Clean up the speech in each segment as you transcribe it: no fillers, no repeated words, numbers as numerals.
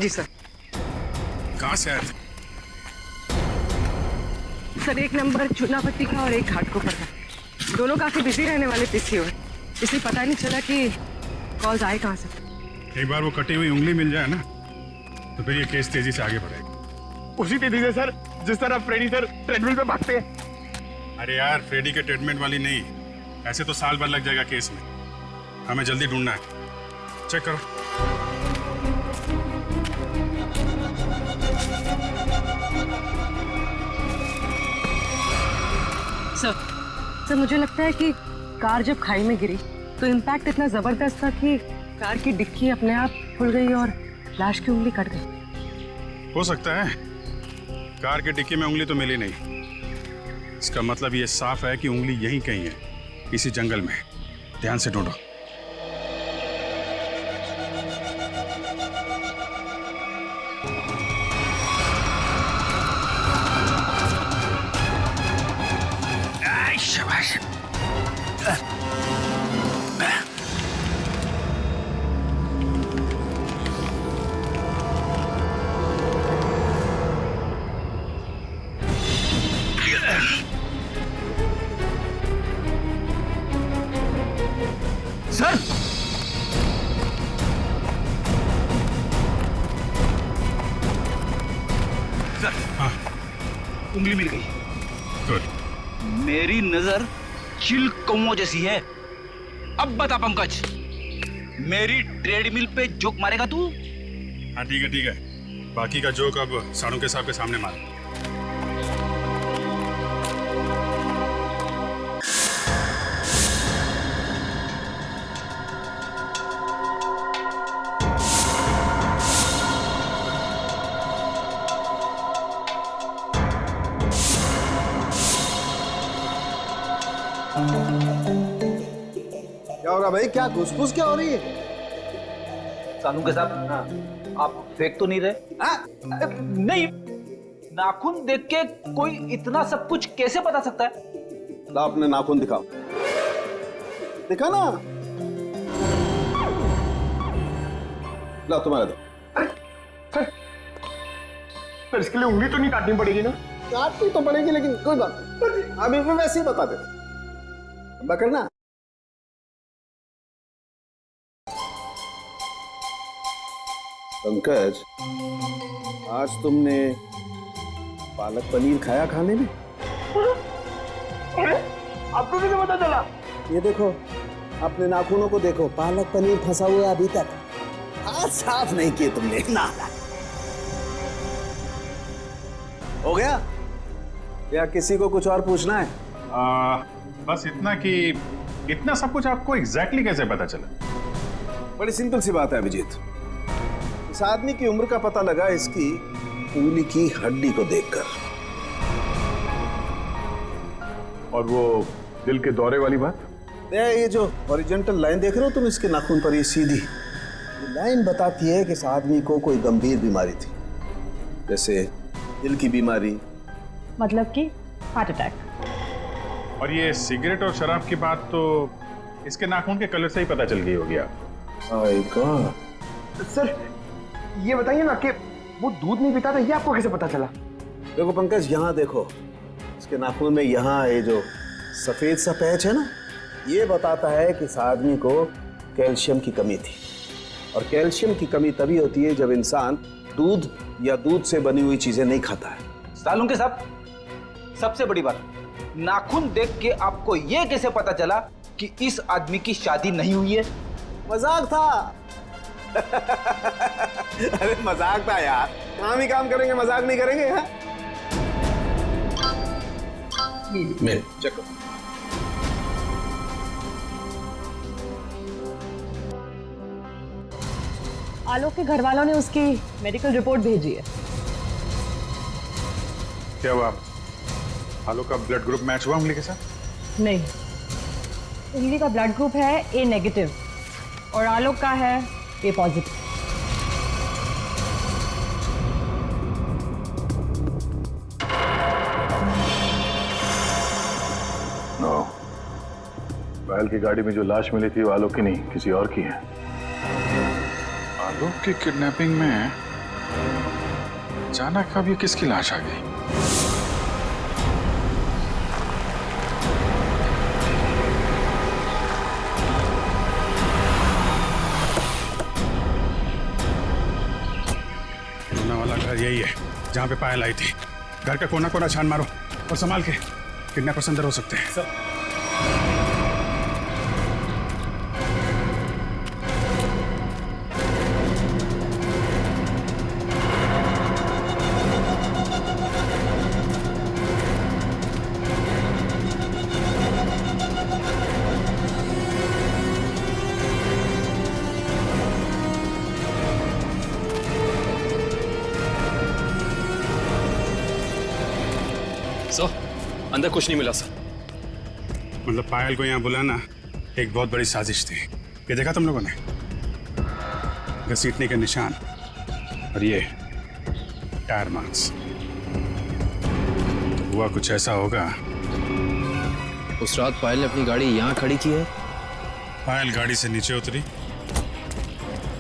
जी sir. कहाँ से आए थे? सर एक नंबर चुनापट्टी का और एक घाटकोपर का, दोनों काफी बिजी रहने वाले पीसीओ है, इसलिए पता नहीं चला कि कॉल्स आए कहाँ से। एक बार वो कटी हुई उंगली मिल जाए ना तो फिर ये केस तेजी से आगे बढ़ेगा। उसी तेजी से सर जिस तरह फ्रेडी सर ट्रेडमिल पे भागते हैं। अरे यार, फ्रेडी के ट्रीटमेंट वाली नहीं, ऐसे तो साल भर लग जाएगा केस में। हमें जल्दी ढूंढना है। चेक करो। सर मुझे लगता है कि कार जब खाई में गिरी तो इम्पैक्ट इतना जबरदस्त था कि कार की डिक्की अपने आप खुल गई और लाश की उंगली कट गई। हो सकता है। कार के डिक्की में उंगली तो मिली नहीं, इसका मतलब ये साफ है कि उंगली यहीं कहीं है, इसी जंगल में। ध्यान से ढूंढो। शाबाश। सर सर, हाँ, उंगली मिल गई। गुड। मेरी नजर चिल कौओं जैसी है। अब बता पंकज, मेरी ट्रेडमिल पे जोक मारेगा तू? हाँ ठीक है ठीक है, बाकी का जोक अब साड़ू के साहब के सामने मार। क्या होगा भाई? क्या घुसपुस क्या हो रही है? सानू के साथ आप फेंक तो नहीं रहे? नहीं, नाखून देख के कोई इतना सब कुछ कैसे बता सकता है? ला अपने नाखून दिखाओ। दिखा ना। ला तुम्हारा दो। सर इसके लिए उंगली तो नहीं काटनी पड़ेगी ना? काटनी तो पड़ेगी लेकिन कोई बात नहीं, अभी मैं वैसे ही बता देता। करना पंकज, आज तुमने पालक पनीर खाया खाने में? अरे आपको कैसे पता चला? ये देखो, अपने नाखूनों को देखो, पालक पनीर फंसा हुआ है अभी तक। हाथ साफ नहीं किए तुमने ना। हो गया या किसी को कुछ और पूछना है? बस इतना कि इतना सब कुछ आपको एग्जैक्टली कैसे पता चला? बड़ी सिंपल सी बात है अभिजीत। इस आदमी की उम्र का पता लगा इसकी उंगली की हड्डी को देखकर। और वो दिल के दौरे वाली बात? ये जो हॉरिजॉन्टल लाइन देख रहे हो तुम इसके नाखून पर, ये सीधी ये लाइन बताती है कि इस आदमी को कोई गंभीर बीमारी थी, जैसे दिल की बीमारी। मतलब कि हार्ट अटैक। और ये सिगरेट और शराब की बात तो इसके नाखून के कलर से ही पता चल गई होगी। सर ये बताइए ना कि वो दूध नहीं पीता था, ये आपको कैसे पता चला? देखो पंकज, यहाँ देखो, इसके नाखून में यहाँ ये जो सफेद सा पैच है ना, ये बताता है कि इस आदमी को कैल्शियम की कमी थी। और कैल्शियम की कमी तभी होती है जब इंसान दूध या दूध से बनी हुई चीजें नहीं खाता है। सालू के साथ सबसे बड़ी बात, नाखून देख के आपको ये कैसे पता चला कि इस आदमी की शादी नहीं हुई है? मजाक था। अरे मजाक था यार, काम ही काम करेंगे, मजाक नहीं करेंगे। हाँ? मैं चेक करो। आलोक के घर वालों ने उसकी मेडिकल रिपोर्ट भेजी है। क्या हुआ? आलोक का ब्लड ग्रुप मैच हुआ उंगली के साथ? नहीं, उंगली का ब्लड ग्रुप है ए नेगेटिव और आलोक का है ए पॉजिटिव। बैल की गाड़ी में जो लाश मिली थी वो आलोक की नहीं, किसी और की है। आलोक की किडनैपिंग में अचानक अब ये किसकी लाश आ गई? रोना वाला घर यही है जहाँ पे पायल आई थी। घर का कोना कोना छान मारो और संभाल के, किडनैपर्स अंदर हो सकते हैं। सर, अंदर कुछ नहीं मिला सर। मतलब पायल को यहाँ बुलाना एक बहुत बड़ी साजिश थी। ये देखा तुम लोगों ने? घसीटने के निशान और ये टायर मार्क्स। तो हुआ कुछ ऐसा होगा। उस रात पायल ने अपनी गाड़ी यहाँ खड़ी की है। पायल गाड़ी से नीचे उतरी,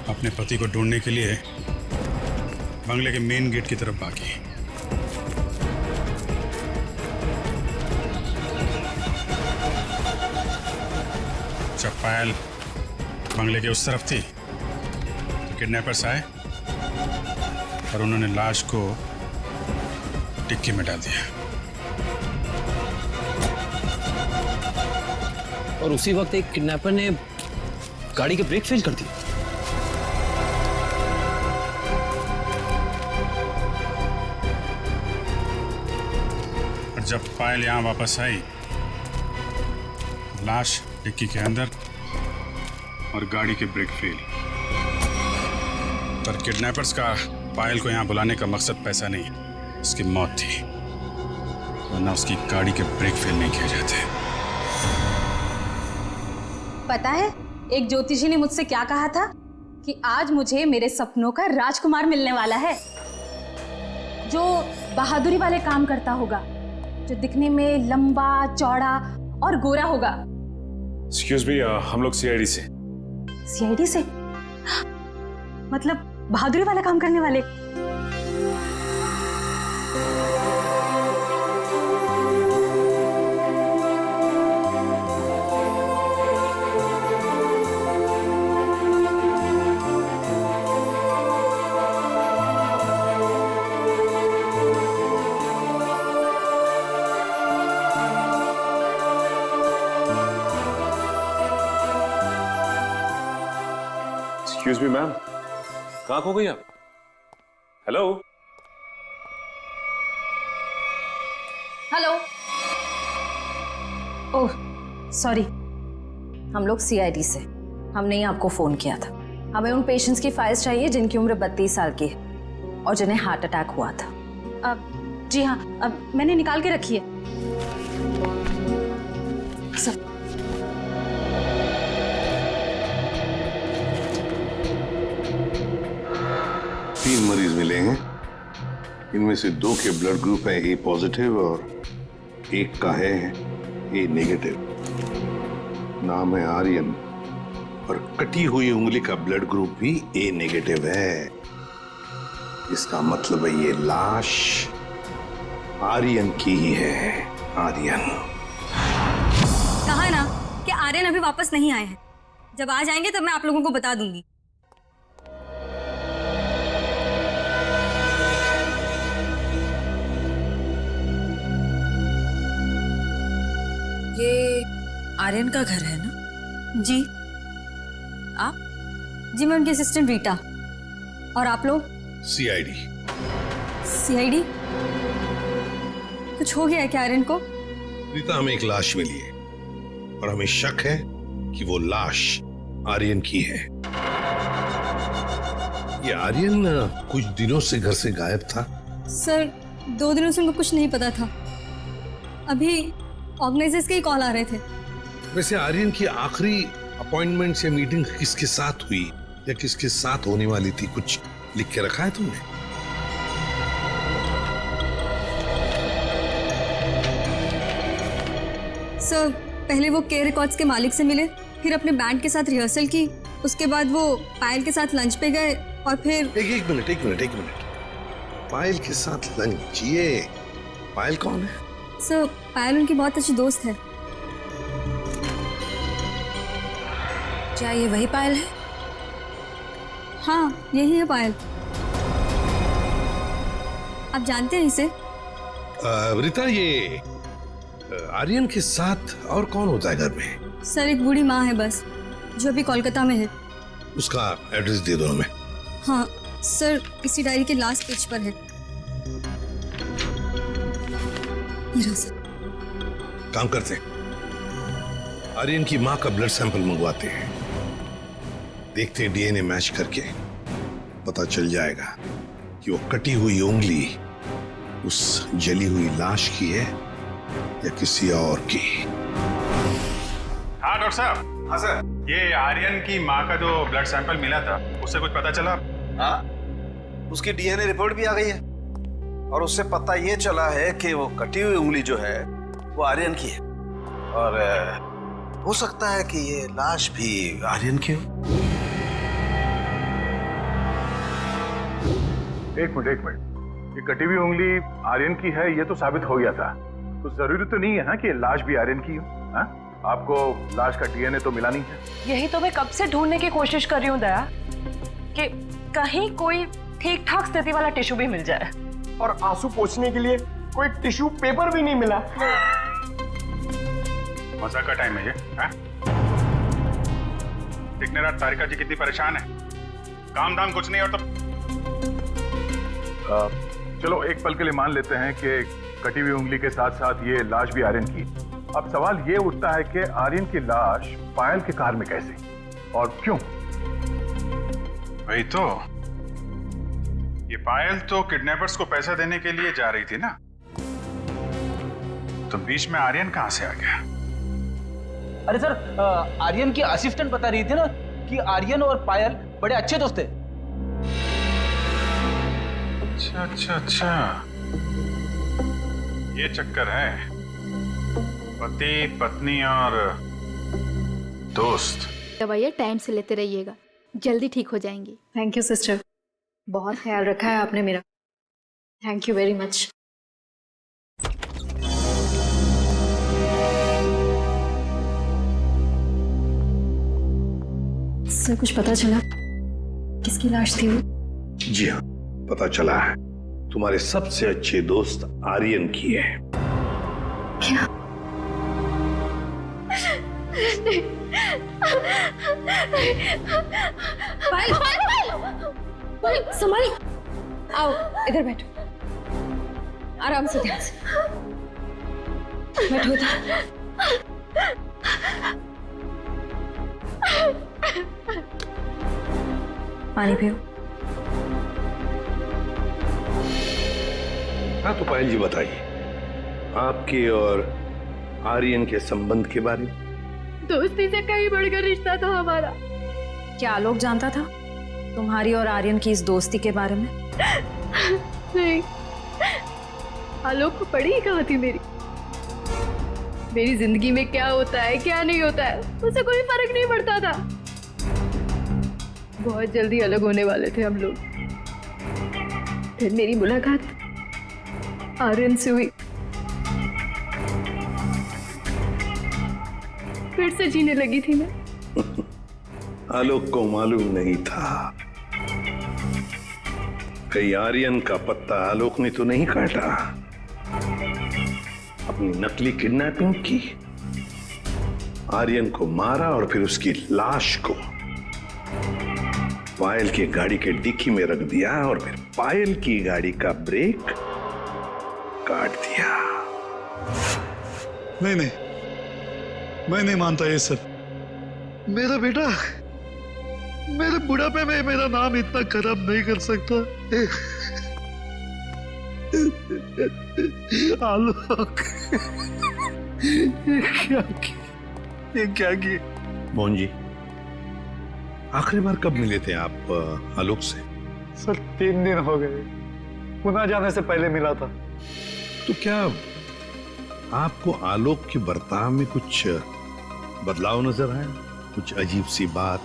अपने पति को ढूंढने के लिए बंगले के मेन गेट की तरफ भागी। जब पायल बंगले के उस तरफ थी तो किडनैपर्स आए और उन्होंने लाश को डिक्की में डाल दिया। और उसी वक्त एक किडनैपर ने गाड़ी के ब्रेक फेल कर दिए। और जब पायल यहाँ वापस आई, लाश डिक्की के अंदर और गाड़ी के ब्रेक फेल। पर किडनैपर्स का पायल को यहाँ बुलाने का मकसद पैसा नहीं, उसकी मौत थी, वरना उसकी गाड़ी के ब्रेक फेल नहीं किए जाते। पता है एक ज्योतिषी ने मुझसे क्या कहा था कि आज मुझे मेरे सपनों का राजकुमार मिलने वाला है, जो बहादुरी वाले काम करता होगा, जो दिखने में लंबा चौड़ा और गोरा होगा। एक्सक्यूज मी, हम लोग सीआईडी से। सीआईडी से? मतलब बहादुरी वाला काम करने वाले? एक्सक्यूज मी मैम, कहाँ खो गई आप? Hello hello. ओह सॉरी, हम लोग सीआईडी से। हमने ही आपको फोन किया था। हमें उन पेशेंट्स की फाइल्स चाहिए जिनकी उम्र 32 साल की है और जिन्हें हार्ट अटैक हुआ था। जी हाँ, अब मैंने निकाल के रखी है सब। तीन मरीज मिलेंगे, इनमें से 2 के ब्लड ग्रुप है ए पॉजिटिव और एक का है ए नेगेटिव। नाम है आर्यन और कटी हुई उंगली का ब्लड ग्रुप भी ए नेगेटिव है। इसका मतलब है ये लाश आर्यन की ही है। आर्यन कहा ना कि आर्यन अभी वापस नहीं आए हैं। जब आ जाएंगे तब मैं आप लोगों को बता दूंगी। ये आर्यन का घर है ना? जी। आप? जी मैं उनकी असिस्टेंट रीटा। और आप लोग? सीआईडी। सीआईडी? कुछ हो गया है क्या आर्यन को? रीता, हमें एक लाश मिली है और हमें शक है कि वो लाश आर्यन की है। ये आर्यन कुछ दिनों से घर से गायब था। सर 2 दिनों से उनको कुछ नहीं पता था। अभी ऑर्गेनाइजर्स के ही कॉल आ रहे थे। वैसे आर्यन की आखिरी अपॉइंटमेंट या मीटिंग किसके साथ हुई या किसके साथ होने वाली थी, कुछ लिख के रखा है तुमने? सर पहले वो के रिकॉर्ड्स के मालिक से मिले, फिर अपने बैंड के साथ रिहर्सल की, उसके बाद वो पायल के साथ लंच पे गए और फिर एक मिनट। पायल के साथ लंच, ये पायल कौन है? सर पायल उनकी बहुत अच्छी दोस्त है। क्या ये वही पायल है? हाँ यही है पायल। आप जानते हैं इसे? रीता, ये आर्यन के साथ और कौन होता है घर में? सर एक बूढ़ी माँ है बस, जो अभी कोलकाता में है। उसका एड्रेस दे दो हमें। हाँ सर, इसी डायरी के लास्ट पेज पर है। ये रहा सर। काम करते हैं, आर्यन की माँ का ब्लड सैंपल मंगवाते हैं, देखते हैं डीएनए मैच करके पता चल जाएगा कि वो कटी हुई उंगली उस जली हुई लाश की है या किसी और की। हाँ डॉक्टर साहब। हाँ सर। ये आर्यन की माँ का जो ब्लड सैंपल मिला था, उससे कुछ पता चला? हाँ, उसकी डीएनए रिपोर्ट भी आ गई है और उससे पता ये चला है कि वो कटी हुई उंगली जो है वो आर्यन की है, और हो सकता है कि ये लाश भी आर्यन की हो। एक मिनट, ये कटी हुई उंगली आर्यन की है ये तो साबित हो गया था, तो जरूरी तो नहीं है ना कि लाश भी आर्यन की हो। हाँ? आपको लाश का डीएनए तो मिला नहीं है। यही तो मैं कब से ढूंढने की कोशिश कर रही हूँ दया, कि कहीं कोई ठीक ठाक स्थिति वाला टिश्यू भी मिल जाए। और आंसू पोंछने के लिए कोई टिश्यू पेपर भी नहीं मिला। मजाक का टाइम है ये? दिखने रात तारिका जी कितनी परेशान है, काम धाम कुछ नहीं और तो चलो एक पल के लिए मान लेते हैं कि कटी हुई उंगली के साथ साथ ये लाश भी आर्यन की। अब सवाल ये उठता है कि आर्यन की लाश पायल के कार में कैसे और क्यों? वही तो, ये पायल तो किडनैपर्स को पैसा देने के लिए जा रही थी ना, तो बीच में आर्यन कहां से आ गया? अरे सर, आर्यन की असिस्टेंट बता रही थी ना कि आर्यन और पायल बड़े अच्छे दोस्त थे। अच्छा, ये चक्कर है, पति पत्नी और दोस्त। दवाइयाँ टाइम से लेते रहिएगा, जल्दी ठीक हो जाएंगी। थैंक यू सिस्टर, बहुत ख्याल रखा है आपने मेरा। Thank you very much. Sir कुछ पता चला किसकी लाश थी वो? जी हाँ, पता चला है, तुम्हारे सबसे अच्छे दोस्त आर्यन की है। क्या? पायल, संभाली। आओ इधर बैठो, आराम से, ध्यान से बैठो इधर। पानी पियो। हाँ तो पायल जी बताइए, आपके और आर्यन के संबंध के बारे में। दोस्ती से कहीं बढ़कर रिश्ता था हमारा। क्या आलोक जानता था तुम्हारी और आर्यन की इस दोस्ती के बारे में? नहीं, आलोक को पड़ी ही कहाँ थी मेरी जिंदगी में क्या होता है क्या नहीं होता है उसे कोई फर्क नहीं पड़ता था। बहुत जल्दी अलग होने वाले थे हम लोग, फिर मेरी मुलाकात आर्यन से हुई, फिर से जीने लगी थी मैं। आलोक को मालूम नहीं था कहीं आर्यन का पत्ता आलोक ने तो नहीं काटा, अपनी नकली किडनैपिंग की, आर्यन को मारा और फिर उसकी लाश को पायल की गाड़ी के डिक्की में रख दिया और फिर पायल की गाड़ी का ब्रेक काट दिया। नहीं, मैं नहीं मानता ये सब। मेरा बेटा मेरे बुढ़ापे में मेरा नाम इतना खराब नहीं कर सकता। आलोक, ये क्या किए? मोहन जी, आखिरी बार कब मिले थे आप आलोक से? सर 3 दिन हो गए, पुणे जाने से पहले मिला था। तो क्या आपको आलोक के बर्ताव में कुछ बदलाव नजर आया, कुछ अजीब सी बात?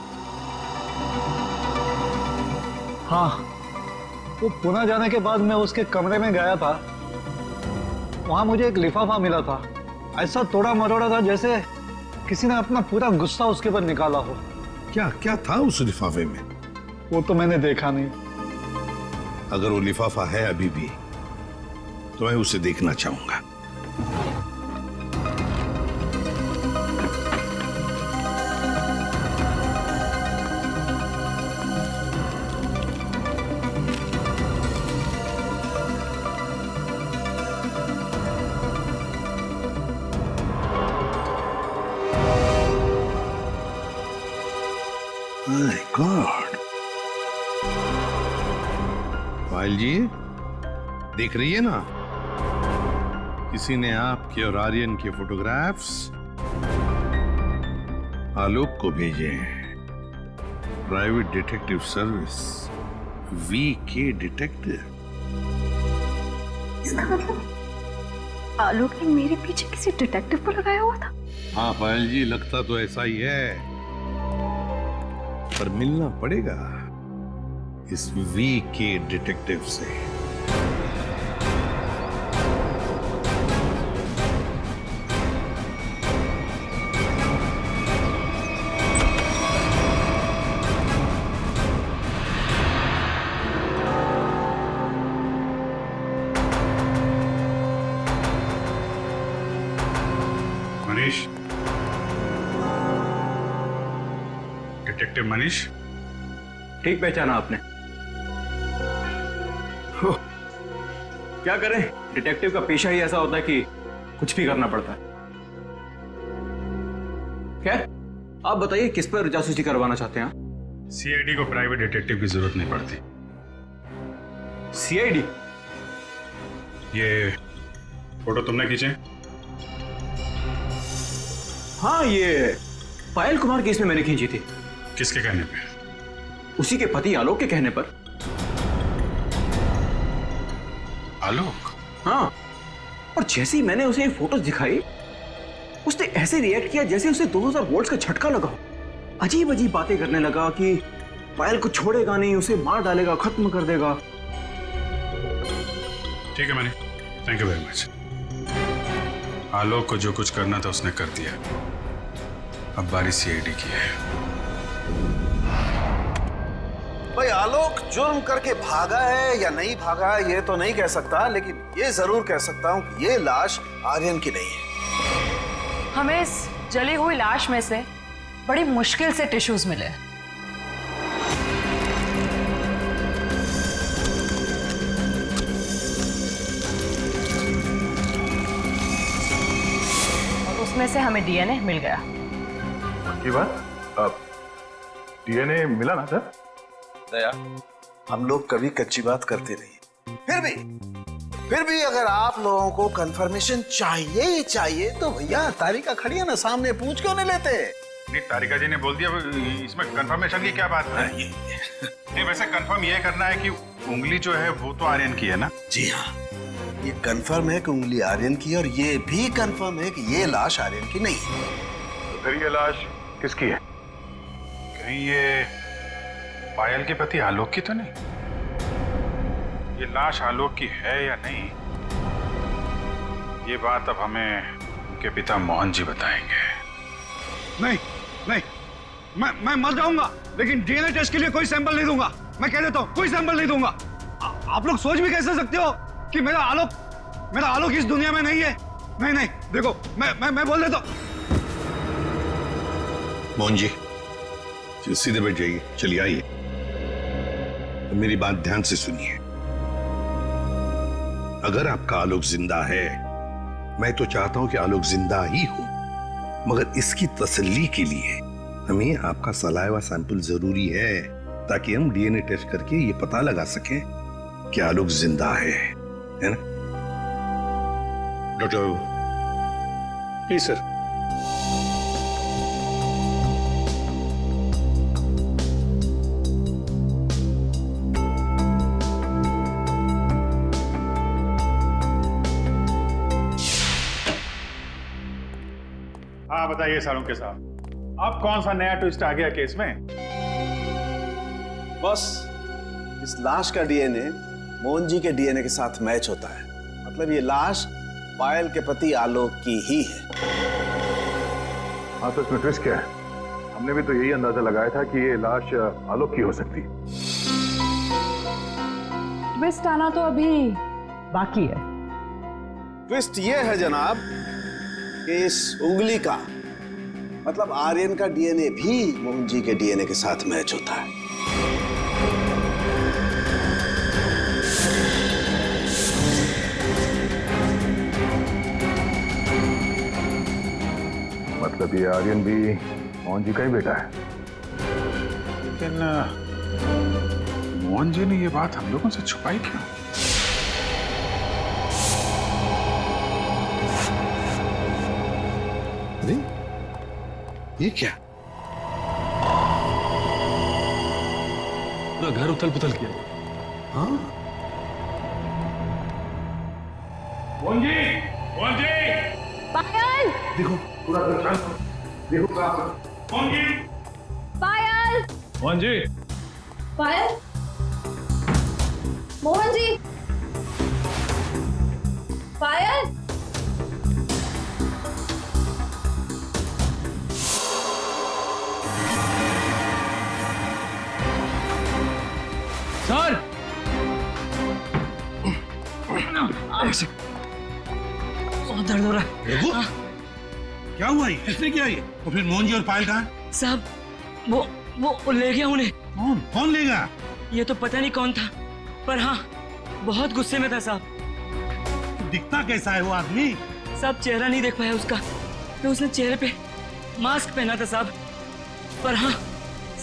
हाँ, वो पुणे जाने के बाद मैं उसके कमरे में गया था। वहां मुझे एक लिफाफा मिला था, ऐसा तोड़ा मरोड़ा था जैसे किसी ने अपना पूरा गुस्सा उसके ऊपर निकाला हो। क्या क्या था उस लिफाफे में? वो तो मैंने देखा नहीं। अगर वो लिफाफा है अभी भी तो मैं उसे देखना चाहूंगा। My God! पायल जी, देख रही है ना, किसी ने आपके और आर्यन के फोटोग्राफ्स आलोक को भेजे हैं। Private detective service, VK detective. इसका मतलब आलोक ने मेरे पीछे किसी डिटेक्टिव को लगाया हुआ था। हाँ पायल जी, लगता तो ऐसा ही है, पर मिलना पड़ेगा इस VK डिटेक्टिव से। मनीष, डिटेक्टिव मनीष। ठीक पहचाना आपने। क्या करें, डिटेक्टिव का पेशा ही ऐसा होता है कि कुछ भी करना पड़ता है। खैर, आप बताइए किस पर जासूसी करवाना चाहते हैं? CID को प्राइवेट डिटेक्टिव की जरूरत नहीं पड़ती। CID? ये फोटो तुमने खींचे? हाँ, ये पायल कुमार केस में मैंने खींची थी। किसके कहने पे? उसी के पति आलोक के कहने पर। आलोक? हाँ, और जैसे ही मैंने उसे ये फोटोज दिखाई, उसने ऐसे रिएक्ट किया जैसे उसे 2000 वोल्ट्स का झटका लगा। अजीब अजीब बातें करने लगा कि पायल को छोड़ेगा नहीं, उसे मार डालेगा, खत्म कर देगा। ठीक है Mani, thank you very much. Alok को जो कुछ करना था उसने कर दिया, अब बारी CID की है। भाई आलोक जुर्म करके भागा है या नहीं भागा ये तो नहीं कह सकता, लेकिन ये जरूर कह सकता हूँ कि ये लाश आर्यन की नहीं है। हमें इस जली हुई लाश में से बड़ी मुश्किल से टिश्यूज मिले। और उसमें से हमें DNA मिल गया। की बात? अब DNA मिला ना सर? दया, हम लोग कभी कच्ची बात करते नहीं। फिर भी अगर आप लोगों को कंफर्मेशन चाहिए ही चाहिए तो भैया तारिका खड़ी है ना सामने, पूछ क्यों नहीं लेते? नहीं, तारिका जी ने बोल दिया, इसमें कंफर्मेशन की क्या बात है? नहीं, वैसे कंफर्म ये करना है कि उंगली जो है वो तो आर्यन की है ना? जी हाँ, ये कंफर्म है कि उंगली आर्यन की, और ये भी कंफर्म है कि ये लाश आर्यन की नहीं है। तो फिर ये लाश किसकी है? कहीं ये पायल के पति आलोक की तो नहीं? ये लाश आलोक की है या नहीं, ये बात अब हमें उनके पिता मोहन जी बताएंगे। नहीं नहीं, मैं मर जाऊंगा लेकिन DNA टेस्ट के लिए कोई सैंपल नहीं दूंगा। मैं कह देता हूँ, कोई सैंपल नहीं दूंगा। आप लोग सोच भी कैसे सकते हो कि मेरा आलोक इस दुनिया में नहीं है? नहीं नहीं, देखो मैं बोल देता हूँ। मोहन जी, सीधे बैठ जाइए, चलिए आइए, तो मेरी बात ध्यान से सुनिए। अगर आपका आलोक जिंदा है, मैं तो चाहता हूं कि आलोक जिंदा ही हो, मगर इसकी तसल्ली के लिए हमें आपका सलाइवा सैंपल जरूरी है, ताकि हम DNA टेस्ट करके ये पता लगा सकें कि आलोक जिंदा है ना? डॉक्टर? जी सर। हाँ बताइए सालुंके साहब, अब कौन सा नया ट्विस्ट आ गया केस में? बस इस लाश का डीएनए मोहन जी के डीएनए के साथ मैच होता है। मतलब ये लाश पायल के पति आलोक की ही है। हाँ, तो इसमें ट्विस्ट क्या है? हमने भी तो यही अंदाजा लगाया था कि ये लाश आलोक की हो सकती है। ट्विस्ट आना तो अभी बाकी है। ट्विस्ट ये है जनाब कि इस उंगली का मतलब आर्यन का डीएनए भी मोहन जी के डीएनए के साथ मैच होता है। मतलब ये आर्यन भी मोहन जी का ही बेटा है। लेकिन मोहन जी ने ये बात हम लोगों से छुपाई क्यों? अरे ये क्या? पूरा घर उथल पुथल किया। हाँ, मोहन जी, मोहन जी, पायल! देखो पूरा घर शांत हो। देखो मोहन जी, पायल! मोहन जी, पायल! मोहन जी! पायल! सर ऐसे बहुत दर्द हो रहा है। रघु, क्या हुआ ये? ऐसे क्या ये? और फिर मोहन जी और पायल कहाँ? साहब वो ले गया उन्हें। कौन कौन लेगा? ये तो पता नहीं कौन था, पर हाँ बहुत गुस्से में था साहब। दिखता कैसा है वो आदमी? साहब चेहरा नहीं देख पाया उसका, तो उसने चेहरे पे मास्क पहना था साहब। पर हाँ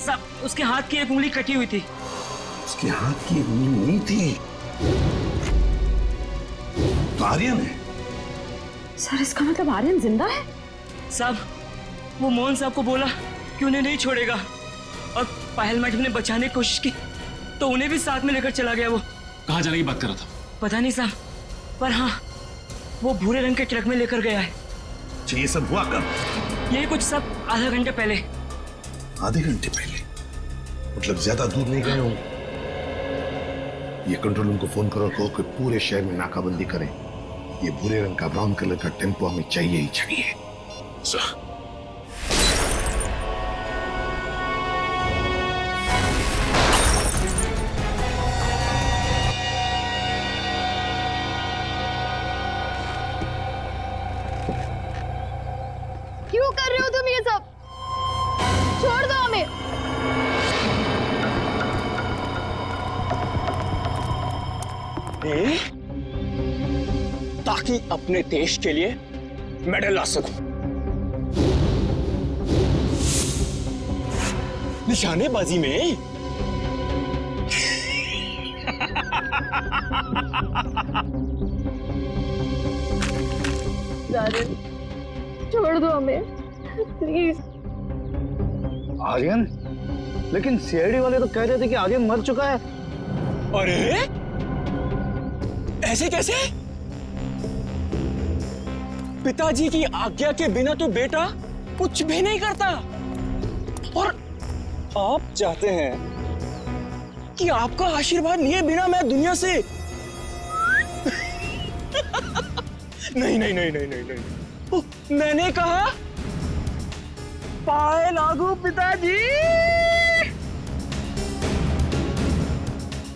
साहब उसके हाथ की एक उंगली कटी हुई थी। उसके हाथ की उंगली नहीं थी तो आर्यन है। सर इसका मतलब आर्यन जिंदा है? साहब वो मोहन साहब को बोला कि उन्हें नहीं छोड़ेगा, और पायल मैडम ने बचाने की कोशिश की तो उन्हें भी साथ में लेकर चला गया। वो कहाँ जाने की बात कर रहा था? पता नहीं साहब, पर हाँ वो भूरे रंग के ट्रक में लेकर गया है। अच्छा, ये सब हुआ कब? ये कुछ सब आधा घंटे पहले। आधे घंटे पहले? मतलब ज्यादा दूर नहीं गए होंगे। ये कंट्रोल रूम को फोन करो, कहो कि पूरे शहर में नाकाबंदी करें। ये भूरे रंग का ब्राउन कलर का टेम्पो हमें चाहिए ही चाहिए। क्यों कर रहे हो तुम ये सब? छोड़ दो हमें। ताकि अपने देश के लिए मेडल ला सकूं। निशानेबाजी में छोड़ दो हमें प्लीज। आर्यन? लेकिन सीआईडी वाले तो कह रहे थे कि आर्यन मर चुका है। अरे ऐसे कैसे? पिताजी की आज्ञा के बिना तो बेटा कुछ भी नहीं करता, और आप चाहते हैं कि आपका आशीर्वाद लिए बिना मैं दुनिया से नहीं नहीं नहीं नहीं नहीं नहीं, मैंने कहा पाए लागू पिताजी।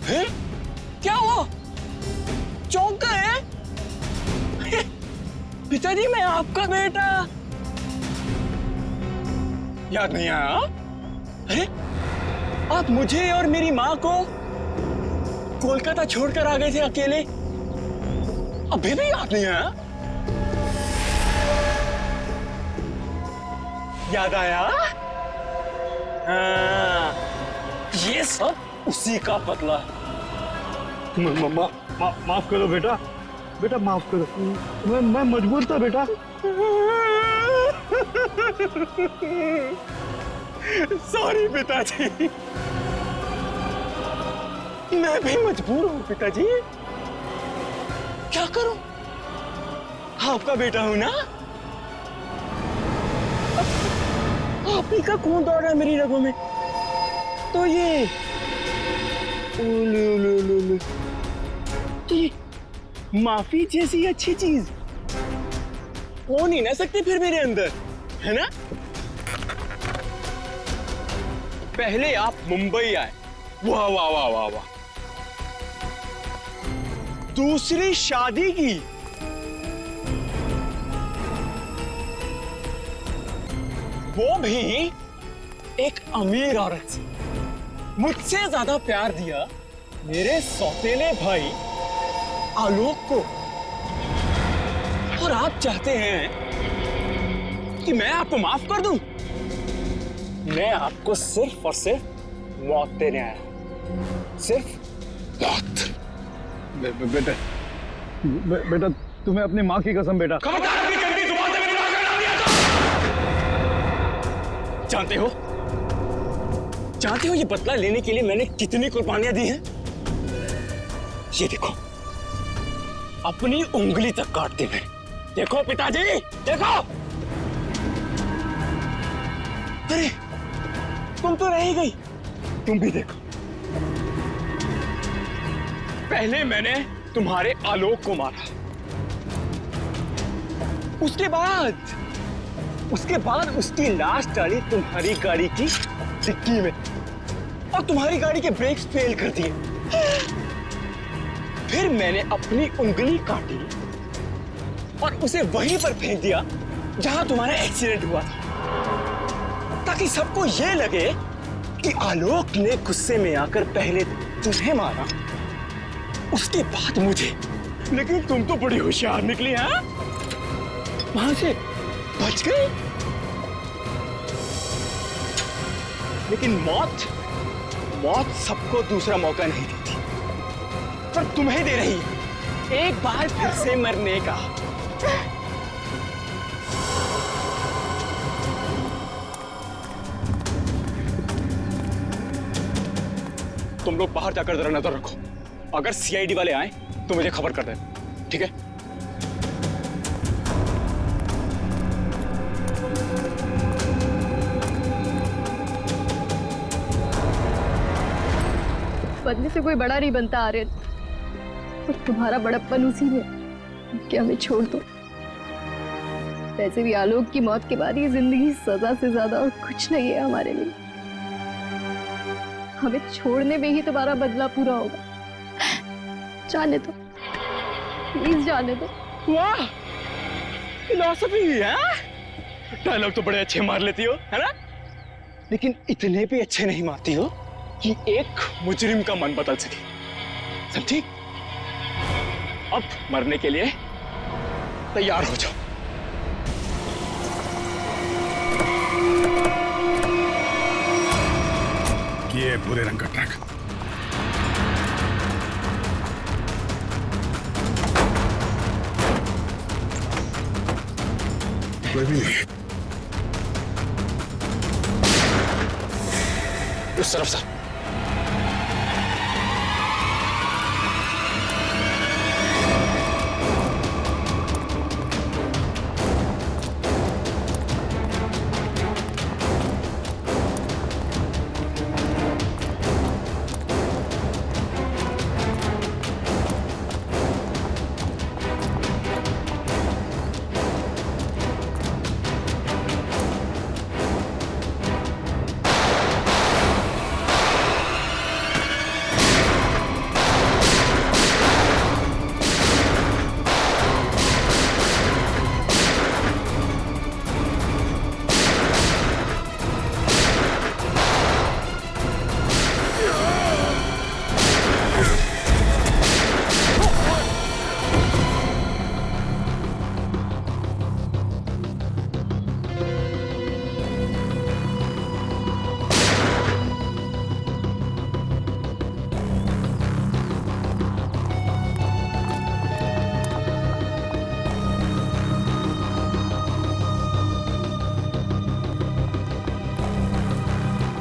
है? क्या हुआ? चौंक गए? पिताजी मैं आपका बेटा। याद नहीं आया? अरे आप मुझे और मेरी माँ को कोलकाता छोड़कर आ गए थे अकेले, अभी भी याद नहीं आया? याद आया? हाँ, ये सब उसी का बदला है। माफ करो बेटा, बेटा माफ करो। मैं मजबूर था बेटा। सॉरी पिताजी, मैं भी मजबूर हूँ पिताजी। क्या करूं? आपका बेटा हूं ना, आप ही का खून दौड़ रहा है मेरी रगों में, तो ये तो ये माफी जैसी अच्छी चीज हो नहीं ना सकती फिर मेरे अंदर, है ना? पहले आप मुंबई आए, वाह वाह वाह वाह वाह, दूसरी शादी की, वो भी एक अमीर औरत से। मुझसे ज्यादा प्यार दिया मेरे सौतेले भाई आलोक को, और आप चाहते हैं कि मैं आपको माफ कर दूं? मैं आपको सिर्फ और सिर्फ मौत देने आया हूं, सिर्फ मौत। बेटा तुम्हें अपनी माँ की कसम बेटा। जानते हो ये बदला लेने के लिए मैंने कितनी कुर्बानियां दी हैं? ये देखो, अपनी उंगली तक काट दी मैंने। देखो पिताजी, देखो। अरे तुम तो रह ही गई, तुम भी देखो। पहले मैंने तुम्हारे आलोक को मारा, उसके बाद उसकी लाश डाली तुम्हारी गाड़ी की डिक्की में, और तुम्हारी गाड़ी के ब्रेक्स फेल कर दिए। फिर मैंने अपनी उंगली काटी और उसे वहीं पर फेंक दिया जहां तुम्हारा एक्सीडेंट हुआ था, ताकि सबको यह लगे कि आलोक ने गुस्से में आकर पहले तुम्हें मारा, उसके बाद मुझे। लेकिन तुम तो बड़ी होशियार निकली, हाँ? वहां से बच गई। लेकिन मौत सबको दूसरा मौका नहीं देती, पर तुम्हें दे रही है एक बार फिर से मरने का। तुम लोग बाहर जाकर जरा नजर रखो, अगर सीआईडी वाले आए तो मुझे खबर कर देना, ठीक है? बनने से कोई बड़ा नहीं बनता आर्यन, और तुम्हारा बड़प्पन उसी में कि हमें छोड़ दो। वैसे भी आलोक की मौत के बाद ये जिंदगी सजा से ज्यादा और कुछ नहीं है हमारे लिए। हमें छोड़ने में ही तुम्हारा बदला पूरा होगा। जाने दो, प्लीज जाने दो। वाह, फिलॉसफी है। डायलॉग तो बड़े अच्छे मार लेती हो, है ना? लेकिन इतने भी अच्छे नहीं मारती हो कि एक मुजरिम का मन बदल सके, समझी? अब मरने के लिए तैयार हो जाओ। ये भूरे रंग का ट्रक। कोई भी नहीं। उस तरफ sir.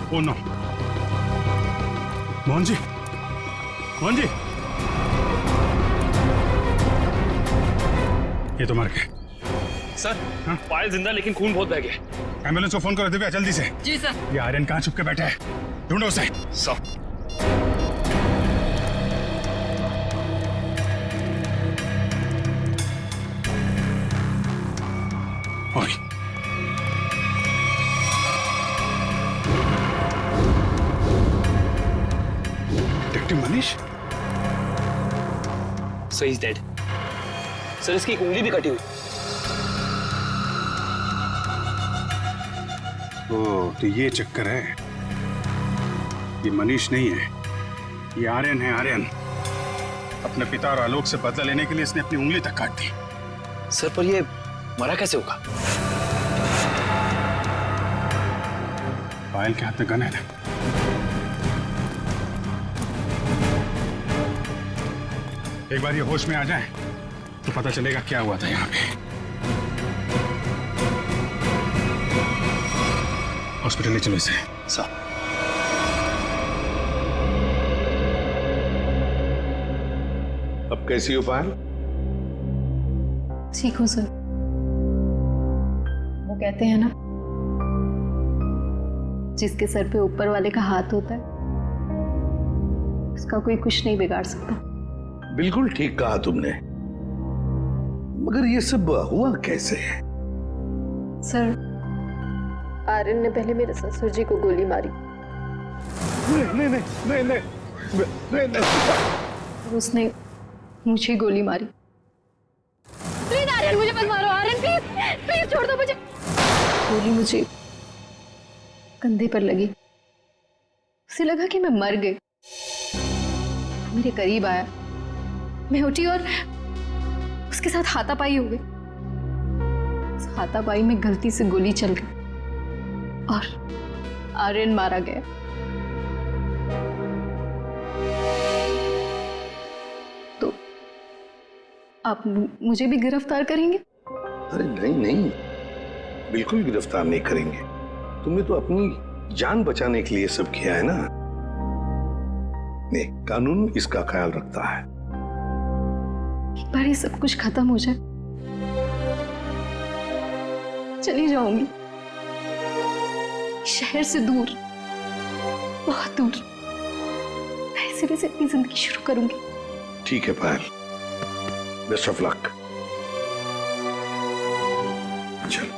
Oh no, Mohan ji, Mohan ji, ये तो मर गए। सर, हाँ? पायल जिंदा लेकिन खून बहुत बह गया। एम्बुलेंस को फोन करो दिव्या, जल्दी से। जी सर। ये आर्यन कहाँ छुप के बैठा है, ढूंढो उसे। Sir. So he's dead. Sir इसकी एक उंगली भी कटी हुई। ओ, तो ये चक्कर है। ये मनीष नहीं है, ये आर्यन है। आर्यन अपने पिता और आलोक से बदला लेने के लिए इसने अपनी उंगली तक काट दी। सर पर ये मरा कैसे होगा? पायल के हाथ में गन है ना। एक बार ये होश में आ जाए तो पता चलेगा क्या हुआ था यहाँ पे। हॉस्पिटल ले चलो इसे। सर अब कैसी हो पायल? ठीक हूँ सर। वो कहते हैं ना, जिसके सर पे ऊपर वाले का हाथ होता है उसका कोई कुछ नहीं बिगाड़ सकता। बिल्कुल ठीक कहा तुमने, मगर ये सब हुआ कैसे? सर, आर्यन ने पहले मेरे ससुर जी को गोली मारी। नहीं नहीं नहीं नहीं नहीं नहीं। उसने मुझे गोली मारी। प्लीज आर्यन, मुझे मत मारो। आर्यन प्लीज प्लीज छोड़ दो मुझे। गोली मुझे कंधे पर लगी। उसे लगा कि मैं मर गई। मेरे करीब आया, मैं उठी और उसके साथ हाथापाई हो गई। उस हाथापाई में गलती से गोली चल गई और आर्यन मारा गया। तो आप मुझे भी गिरफ्तार करेंगे? अरे नहीं नहीं, बिल्कुल गिरफ्तार नहीं करेंगे। तुमने तो अपनी जान बचाने के लिए सब किया है ना। नहीं, कानून इसका ख्याल रखता है। एक बार ये सब कुछ खत्म हो जाए, चली जाऊंगी शहर से दूर, बहुत दूर। नए सिरे से अपनी जिंदगी शुरू करूंगी। ठीक है पायल, बेस्ट ऑफ लक। चल।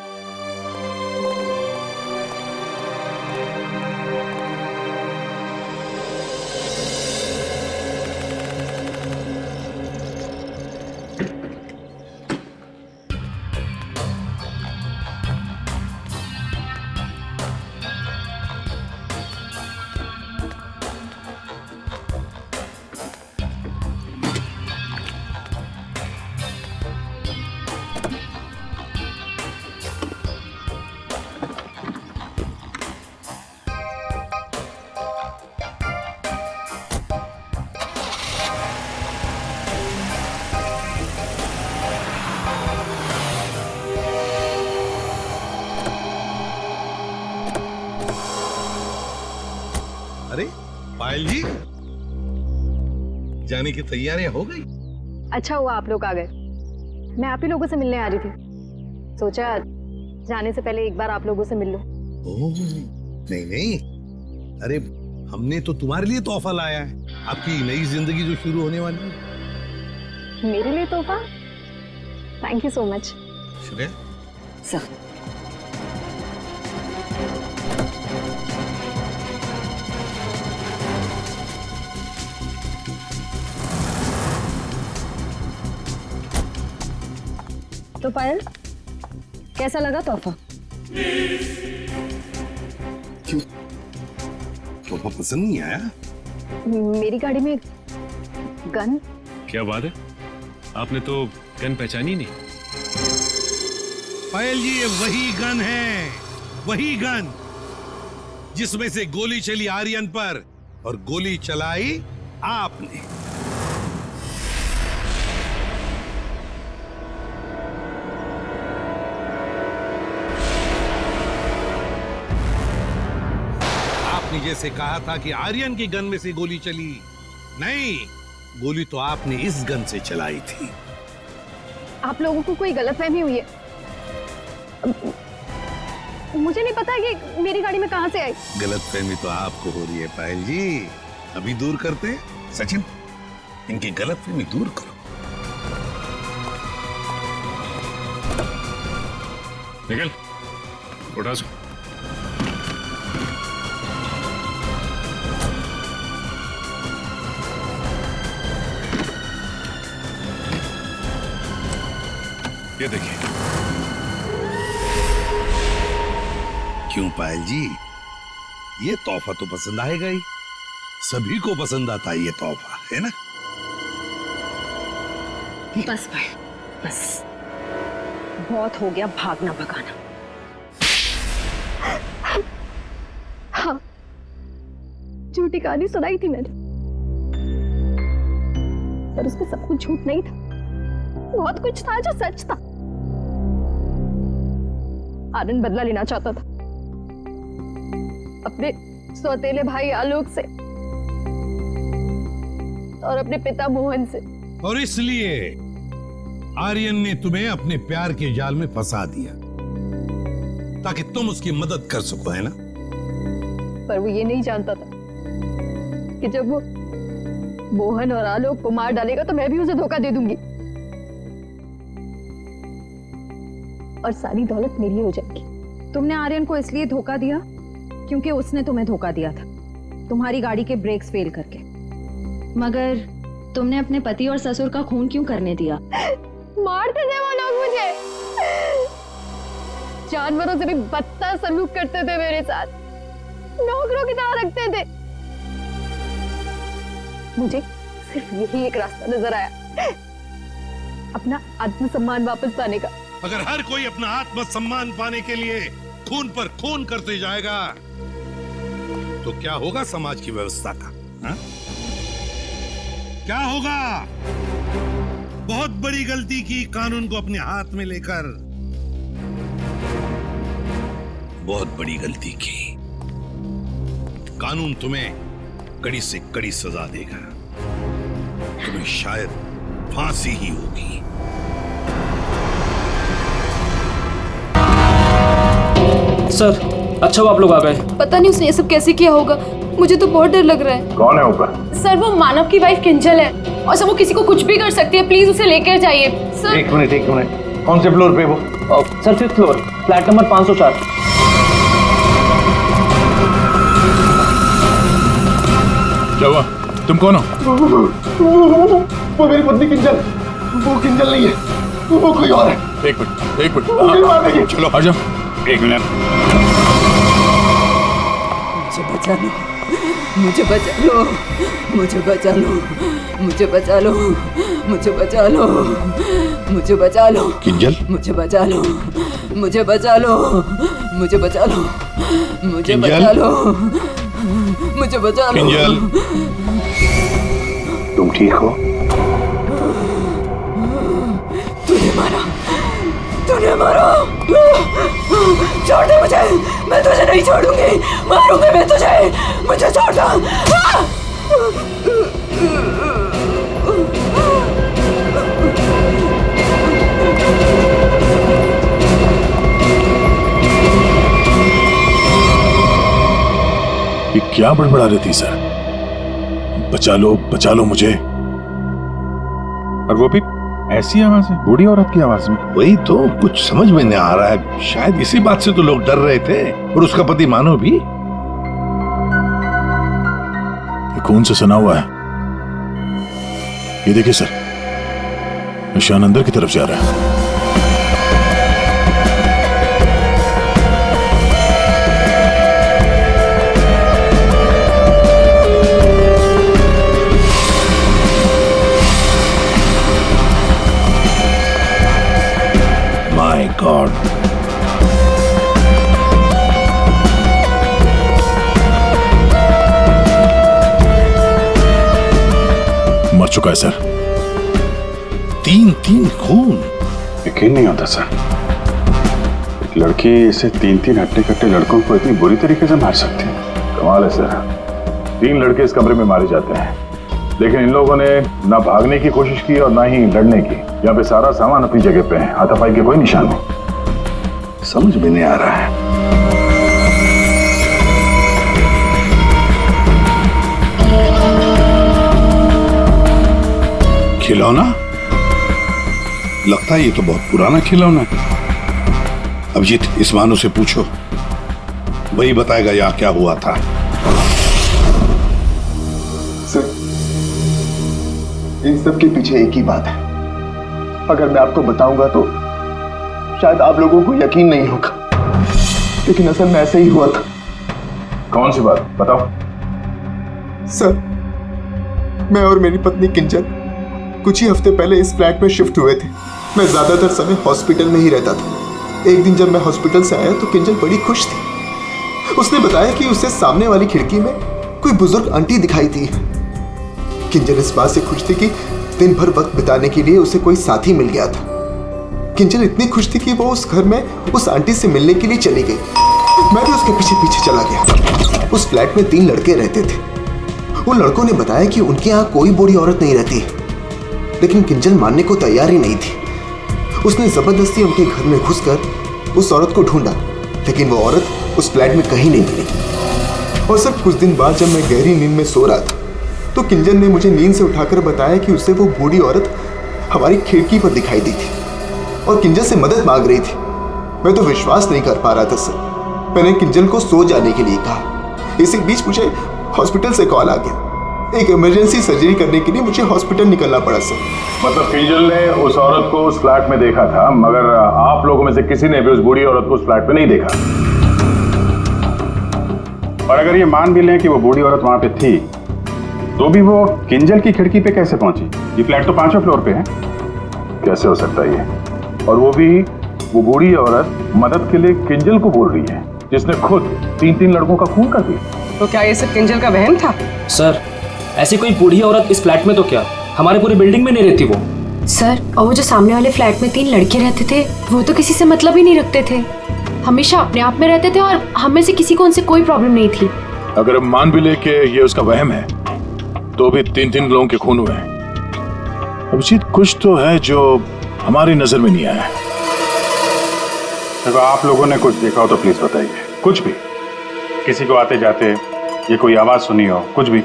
अरे पायल जी, जाने की तैयारियां हो गई? अच्छा हुआ आप लोग आ गए। मैं आप ही लोगों से मिलने आ रही थी। सोचा जाने से पहले एक बार आप लोगों से मिल लूं। ओह, नहीं नहीं, अरे हमने तो तुम्हारे लिए तोहफा लाया है। आपकी नई जिंदगी जो शुरू होने वाली है। मेरे लिए तोहफा? Thank you so much. Shreya sir, तो पायल, कैसा लगा तोहफा? क्यों, तोहफा पसंद नहीं आया? मेरी गाड़ी में गन। क्या बात है, आपने तो गन पहचानी नहीं? पायल जी, ये वही गन है, वही गन जिसमें से गोली चली आर्यन पर और गोली चलाई आपने। आपने जैसे कहा था कि आर्यन की गन में से गोली चली, नहीं, गोली तो आपने इस गन से चलाई थी। आप लोगों को कोई गलतफहमी हुई है। मुझे नहीं पता कि मेरी गाड़ी में कहां से आई। गलतफहमी तो आपको हो रही है पायल जी, अभी दूर करते। सचिन, इनकी गलतफहमी दूर करो। निकल, उठा सो। ये देखिए। क्यों पायल जी, ये तोहफा तो पसंद आएगा ही। सभी को पसंद आता है ये तोहफा, है ना? बस भाई, बस बहुत हो गया भागना भगाना। हाँ, झूठी कहानी सुनाई थी मैंने, पर उसमें सब कुछ झूठ नहीं था। बहुत कुछ था जो सच था। आनंद बदला लेना चाहता था अपने सौतेले भाई आलोक से और अपने पिता मोहन से, और इसलिए आर्यन ने तुम्हें अपने प्यार के जाल में फंसा दिया ताकि तुम उसकी मदद कर सको, है ना? पर वो ये नहीं जानता था कि जब वो मोहन और आलोक को मार डालेगा तो मैं भी उसे धोखा दे दूंगी और सारी दौलत मेरी हो जाएगी। तुमने आर्यन को इसलिए धोखा दिया क्योंकि उसने तुम्हें धोखा दिया था, तुम्हारी गाड़ी के ब्रेक्स फेल करके। मगर तुमने अपने पति और ससुर का खून क्यों करने दिया? मारते थे वो लोग मुझे, जानवरों से भी बदतर सलूक करते थे मेरे साथ, नौकरों की तरह रखते थे। मुझे सिर्फ यही एक रास्ता नजर आया, अपना आत्मसम्मान वापस पाने का। अगर हर कोई अपना आत्मसम्मान पाने के लिए खून पर खून करते जाएगा तो क्या होगा समाज की व्यवस्था का? हा? क्या होगा? बहुत बड़ी गलती की कानून को अपने हाथ में लेकर, बहुत बड़ी गलती की। कानून तुम्हें कड़ी से कड़ी सजा देगा, तुम्हें शायद फांसी ही होगी। सर, अच्छा वो आप लोग आ गए। पता नहीं उसने ये सब कैसे किया होगा, मुझे तो बहुत डर लग रहा है। कौन है ऊपर? सर, वो मानव की वाइफ किंजल है और सर वो किसी को कुछ भी कर सकती है, प्लीज उसे लेकर जाइए। सर एक मिनट, कौन से फ्लोर पे वो? Sir 5th floor, flat number 504। क्या हुआ? तुम कौन हो? वो मेरी पत्नी किंजल। वो किंजल नहीं है, वो कोई और है। एक मिनट, चलो आ जाओ। एक मिनट, मुझे बचा लो, मुझे बचा लो, मुझे बचा लो, मुझे बचा लो, मुझे बचा लो, मुझे बचा लो। किंजल, मुझे बचा लो, मुझे बचा लो, मुझे बचा लो, मुझे बचा लो, मुझे बचा लो। किंजल, तुम ठीक हो? तूने मारा, तूने मारा। छोड़ दे मुझे, मैं तुझे नहीं छोड़ूंगी, मारूंगी मैं तुझे, मुझे छोड़ दो। ये क्या बड़बड़ा रही थी सर? बचा लो मुझे। और वो भी ऐसी आवाज है, बूढ़ी औरत की आवाज में। वही तो कुछ समझ में नहीं आ रहा है। शायद इसी बात से तो लोग डर रहे थे, और उसका पति मानो भी। ये खून से सना हुआ है। ये देखिए सर, निशान अंदर की तरफ जा रहा है। My God. मर चुका है सर। 3 खून। यकीन नहीं होता सर, एक लड़की इसे 3 हट्टे कट्टे लड़कों को इतनी बुरी तरीके से मार सकती है। कमाल है सर। 3 लड़के इस कमरे में मारे जाते हैं, लेकिन इन लोगों ने ना भागने की कोशिश की और ना ही लड़ने की। यहाँ पे सारा सामान अपनी जगह पे है, हाथापाई के कोई निशान नहीं। समझ में नहीं आ रहा है। खिलौना? लगता है ये तो बहुत पुराना खिलौना है। अभिजीत, इस मानो से पूछो, वही बताएगा यहाँ क्या हुआ था। सर, इन सब के पीछे एक ही बात है। अगर मैं आपको बताऊंगा तो शायद आप लोगों को यकीन नहीं होगा, लेकिन असल में ऐसे ही हुआ था। कौन सी बात बताओ। सर, मैं और मेरी पत्नी किंजल कुछ ही हफ्ते पहले इस फ्लैट में शिफ्ट हुए थे। मैं ज्यादातर समय हॉस्पिटल में ही रहता था। एक दिन जब मैं हॉस्पिटल से आया तो किंजल बड़ी खुश थी। उसने बताया कि उसे सामने वाली खिड़की में कोई बुजुर्ग आंटी दिखाई थी। किंजल इस बात से खुश थी कि दिन भर वक्त बिताने के लिए उसे कोई साथी मिल गया था। किंजल इतनी खुश थी कि वो उस घर में उस आंटी से मिलने के लिए चली गई। मैं भी उसके पीछे पीछे चला गया। उस फ्लैट में 3 लड़के रहते थे। उन लड़कों ने बताया कि उनके यहाँ कोई बूढ़ी औरत नहीं रहती, लेकिन किंजल मानने को तैयार ही नहीं थी। उसने जबरदस्ती उनके घर में घुसकर उस औरत को ढूंढा, लेकिन वो औरत उस फ्लैट में कहीं नहीं मिली। और सर, कुछ दिन बाद जब मैं गहरी नींद में सो रहा था तो किंजल ने मुझे नींद से उठाकर बताया कि उसे वो बूढ़ी औरत हमारी खिड़की पर दिखाई दी थी और किंजल से मदद मांग रही थी। मैं तो विश्वास नहीं कर पा रहा था सर। मैंने किंजल को सो जाने के लिए कहा। इसी बीच मुझे हॉस्पिटल से कॉल आ गया। एक इमरजेंसी सर्जरी करने के लिए मुझे हॉस्पिटल निकलना पड़ा सर। मतलब किंजल ने उस औरत को उस फ्लैट में देखा था, मगर आप लोगों में से किसी ने भी उस बूढ़ी औरत को उस फ्लैट में नहीं देखा। और अगर ये मान भी लें कि वो बूढ़ी औरत वहां पे थी, तो भी वो किंजल की खिड़की पे कैसे पहुंची? ये फ्लैट तो 5वें फ्लोर पे है। कैसे हो सकता है ये? और वो भी वो बूढ़ी औरत मदद के लिए किंजल को बोल रही है, जिसने खुद 3 लड़कों का खून कर दिया। तो क्या ये सब किंजल का वहम था? सर, ऐसी कोई बूढ़ी औरत इस फ्लैट में तो क्या, हमारे पूरी बिल्डिंग में नहीं रहती वो। सर, और वो जो सामने वाले फ्लैट में 3 लड़के रहते थे, वो तो किसी से मतलब ही नहीं रखते थे। हमेशा अपने आप में रहते थे और हम में से किसी को उनसे कोई प्रॉब्लम नहीं थी। अगर हम मान भी ले कि ये उसका वहम है, तो भी 3 लोगों के खून हुए हैं। अभिजीत, कुछ तो है जो हमारी नजर में नहीं आया। देखो, आप लोगों ने कुछ देखा हो तो प्लीज बताइए। कुछ भी, किसी को आते जाते ये कोई आवाज सुनी हो, कुछ भी?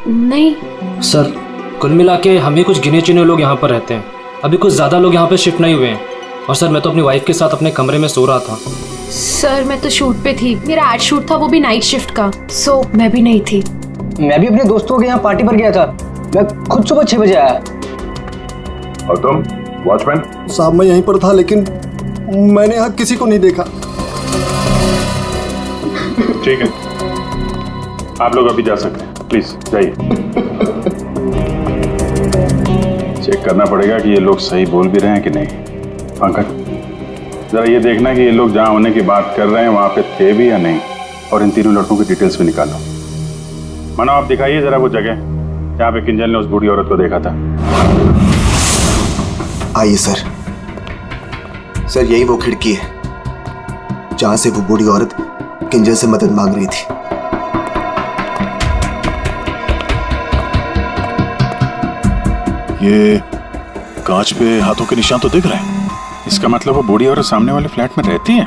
नहीं सर, कुल मिला के हम ही कुछ गिने चुने लोग यहाँ पर रहते हैं। अभी कुछ ज्यादा लोग यहाँ पे शिफ्ट नहीं हुए हैं। और सर, मैं तो अपनी वाइफ के साथ अपने कमरे में सो रहा था। सर, मैं तो शूट पे थी। मेरा एड शूट था, वो भी नाइट शिफ्ट का, सो मैं भी नहीं थी। मैं भी अपने दोस्तों के यहाँ पार्टी पर गया था। मैं खुद सुबह 6 बजे आया। और तुम वॉचमैन? साहब, मैं यहीं पर था, लेकिन मैंने यहाँ किसी को नहीं देखा। ठीक है, आप लोग अभी जा सकते हैं, प्लीज जाइए। चेक करना पड़ेगा कि ये लोग सही बोल भी रहे हैं कि नहीं। पंकज, जरा ये देखना कि ये लोग जहां होने की बात कर रहे हैं वहां पे थे भी या नहीं, और इन 3 लड़कों की डिटेल्स भी निकालो। मानो, आप दिखाइए जरा वो जगह जहां पे किंजल ने उस बूढ़ी औरत को देखा था। आइए सर। सर, यही वो खिड़की है जहां से वो बूढ़ी औरत किंजल से मदद मांग रही थी। ये कांच पे हाथों के निशान तो दिख रहे हैं। इसका मतलब वो बूढ़ी औरत सामने वाले फ्लैट में रहती है।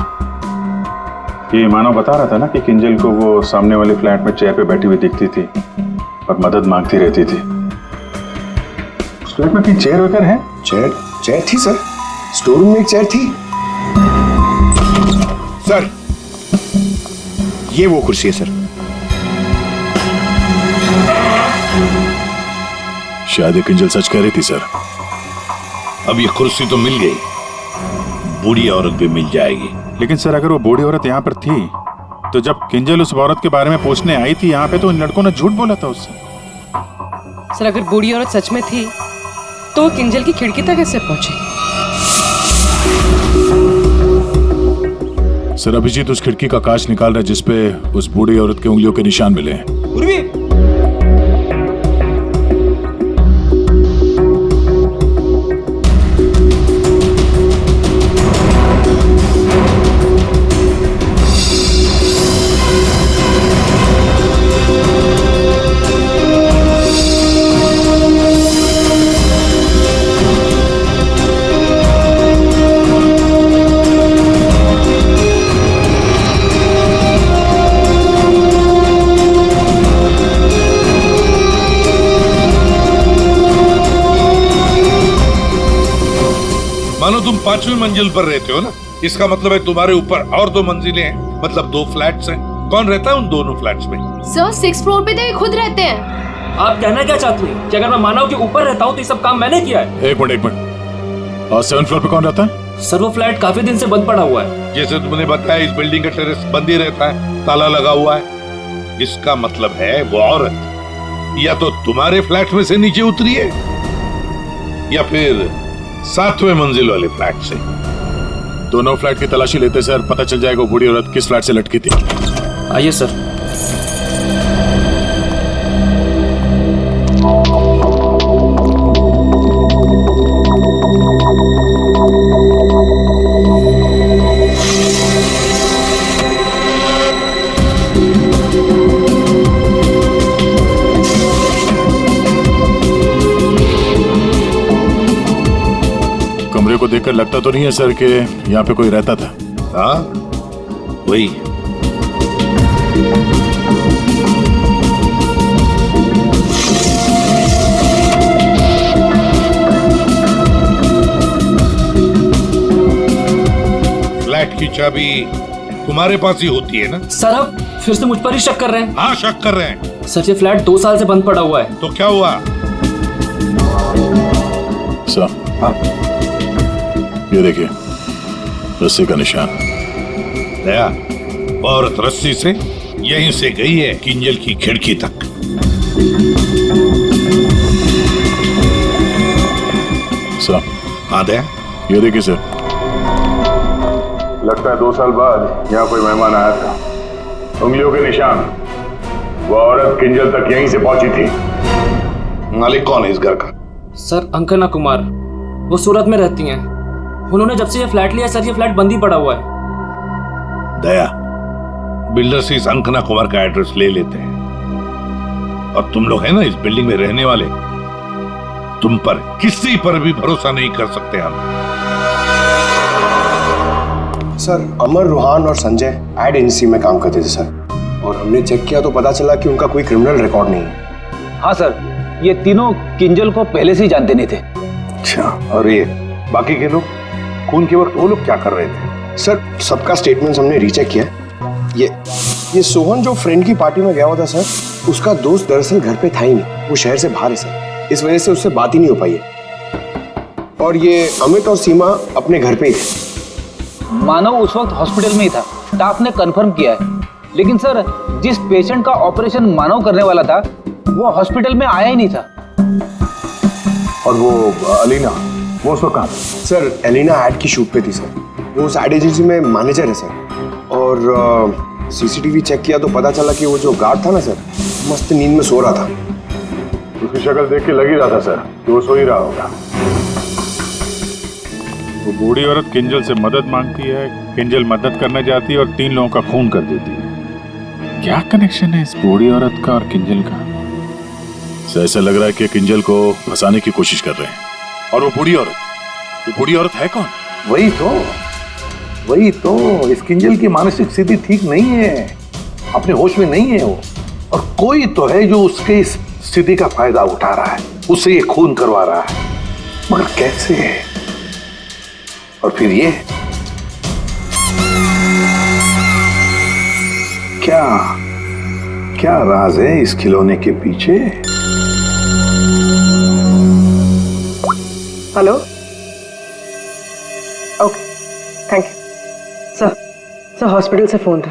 ये मानव बता रहा था ना कि किंजल को वो सामने वाले फ्लैट में चेयर पे बैठी हुई दिखती थी और मदद मांगती रहती थी। उस फ्लैट में कहीं चेयर वगैरह है? चेयर थी सर, स्टोर रूम में एक चेयर थी। सर, ये वो कुर्सी है सर। शायद ये किंजल सच कह रही थी सर। अब ये कुर्सी तो मिल गई, बूढ़ी औरत भी मिल जाएगी। लेकिन सर, अगर वो बूढ़ी औरत यहाँ पर थी, तो जब किंजल उस औरत के बारे में पूछने आई थी यहाँ पे, तो इन लड़कों ने झूठ बोला था उससे। सर, अगर बूढ़ी औरत सच में थी तो वो किंजल की खिड़की तक कैसे पहुंची? सर, अभिजीत उस खिड़की का कांच निकाल रहा है जिसपे उस बूढ़ी औरत के उंगलियों के निशान मिले हैं। मानो तुम 5वीं मंजिल पर रहते हो ना, इसका मतलब है तुम्हारे ऊपर और 2 मंजिलें हैं, मतलब 2 फ्लैट्स हैं। कौन रहता है उन दोनों फ्लैट्स में? सर, 6th फ्लोर पे तो ये खुद रहते हैं। आप कहना क्या चाहती हैं कि अगर मैं मानव के ऊपर रहता हूँ तो ये सब काम मैंने किया है? एक मिनट। और 7th फ्लोर पे कौन रहता है? सर वो फ्लैट काफी दिन से बंद पड़ा हुआ है। जैसे तुमने बताया इस बिल्डिंग का टेरेस बंद ही रहता है, ताला लगा हुआ है। इसका मतलब है वो औरत या तो तुम्हारे फ्लैट में से नीचे उतरी है या फिर 7वें मंजिल वाले फ्लैट से। दोनों फ्लैट की तलाशी लेते सर, पता चल जाएगा वो बूढ़ी औरत किस फ्लैट से लटकी थी। आइए सर। कमरे को देखकर लगता तो नहीं है सर कि यहाँ पे कोई रहता था। हाँ वही। फ्लैट की चाबी तुम्हारे पास ही होती है ना? सर आप फिर से मुझ पर ही शक कर रहे हैं? हाँ शक कर रहे हैं। सर ये फ्लैट 2 साल से बंद पड़ा हुआ है। तो क्या हुआ? सर हाँ ये देखिए रस्सी का निशान। दया, औरत रस्सी से यहीं से गई है किंजल की खिड़की तक। सर हाँ दया, ये देखिए सर, लगता है 2 साल बाद यहाँ कोई मेहमान आया था। उंगलियों के निशान, वो औरत किंजल तक यहीं से पहुंची थी। मालिक कौन है इस घर का? सर अंकना कुमार, वो सूरत में रहती हैं। उन्होंने जब से ये फ्लैट लिया सर ये फ्लैट बंद ही पड़ा हुआ है। दया, बिल्डर से इस अंकना कुमार का एड्रेस ले लेते हैं। और तुम लोग है ना इस बिल्डिंग में रहने वाले, तुम पर किसी पर भी भरोसा नहीं कर सकते हम। सर अमर, रोहान और संजय एड एजेंसी में काम करते थे सर, और हमने चेक किया तो पता चला कि उनका कोई क्रिमिनल रिकॉर्ड नहीं है। हाँ सर, ये तीनों किंजल को पहले से ही जानते नहीं थे। अच्छा, और ये बाकी के लोग खून के वक्त वो लोग क्या कर रहे थे? सर सबका स्टेटमेंट हमने रीचेक किया। ये सोहन जो फ्रेंड की पार्टी में गया हुआ था सर, उसका दोस्त दरअसल घर पे था ही नहीं, वो शहर से बाहर है सर, इस वजह से उससे बात ही नहीं हो पाई है। और ये अमित और सीमा अपने घर पे ही थे। मानव उस वक्त हॉस्पिटल में ही था, स्टाफ ने कंफर्म किया है। लेकिन सर जिस पेशेंट का ऑपरेशन मानव करने वाला था वो हॉस्पिटल में आया ही नहीं था। और वो अलीना, वो उसको कहाँ? सर एलिना एड की शूट पे थी सर, वो उस एड एजेंसी में मैनेजर है सर। और सीसीटीवी चेक किया तो पता चला कि वो जो गार्ड था ना सर, मस्त नींद में सो रहा था। उसकी शक्ल देख के लग ही रहा था सर कि वो सो ही रहा होगा। वो बूढ़ी औरत किंजल से मदद मांगती है, किंजल मदद करने जाती है और 3 लोगों का खून कर देती है। क्या कनेक्शन है इस बूढ़ी औरत का और किंजल का? ऐसा लग रहा है कि किंजल को फंसाने की कोशिश कर रहे हैं। और वो बूढ़ी औरत है कौन? वही तो इस किंजल की मानसिक स्थिति ठीक नहीं है, अपने होश में नहीं है वो। और कोई तो है जो उसके इस स्थिति का फायदा उठा रहा है, उससे ये खून करवा रहा है, मगर कैसे? और फिर ये क्या राज है इस खिलौने के पीछे? Hello, okay thank you sir hospital से फोन था,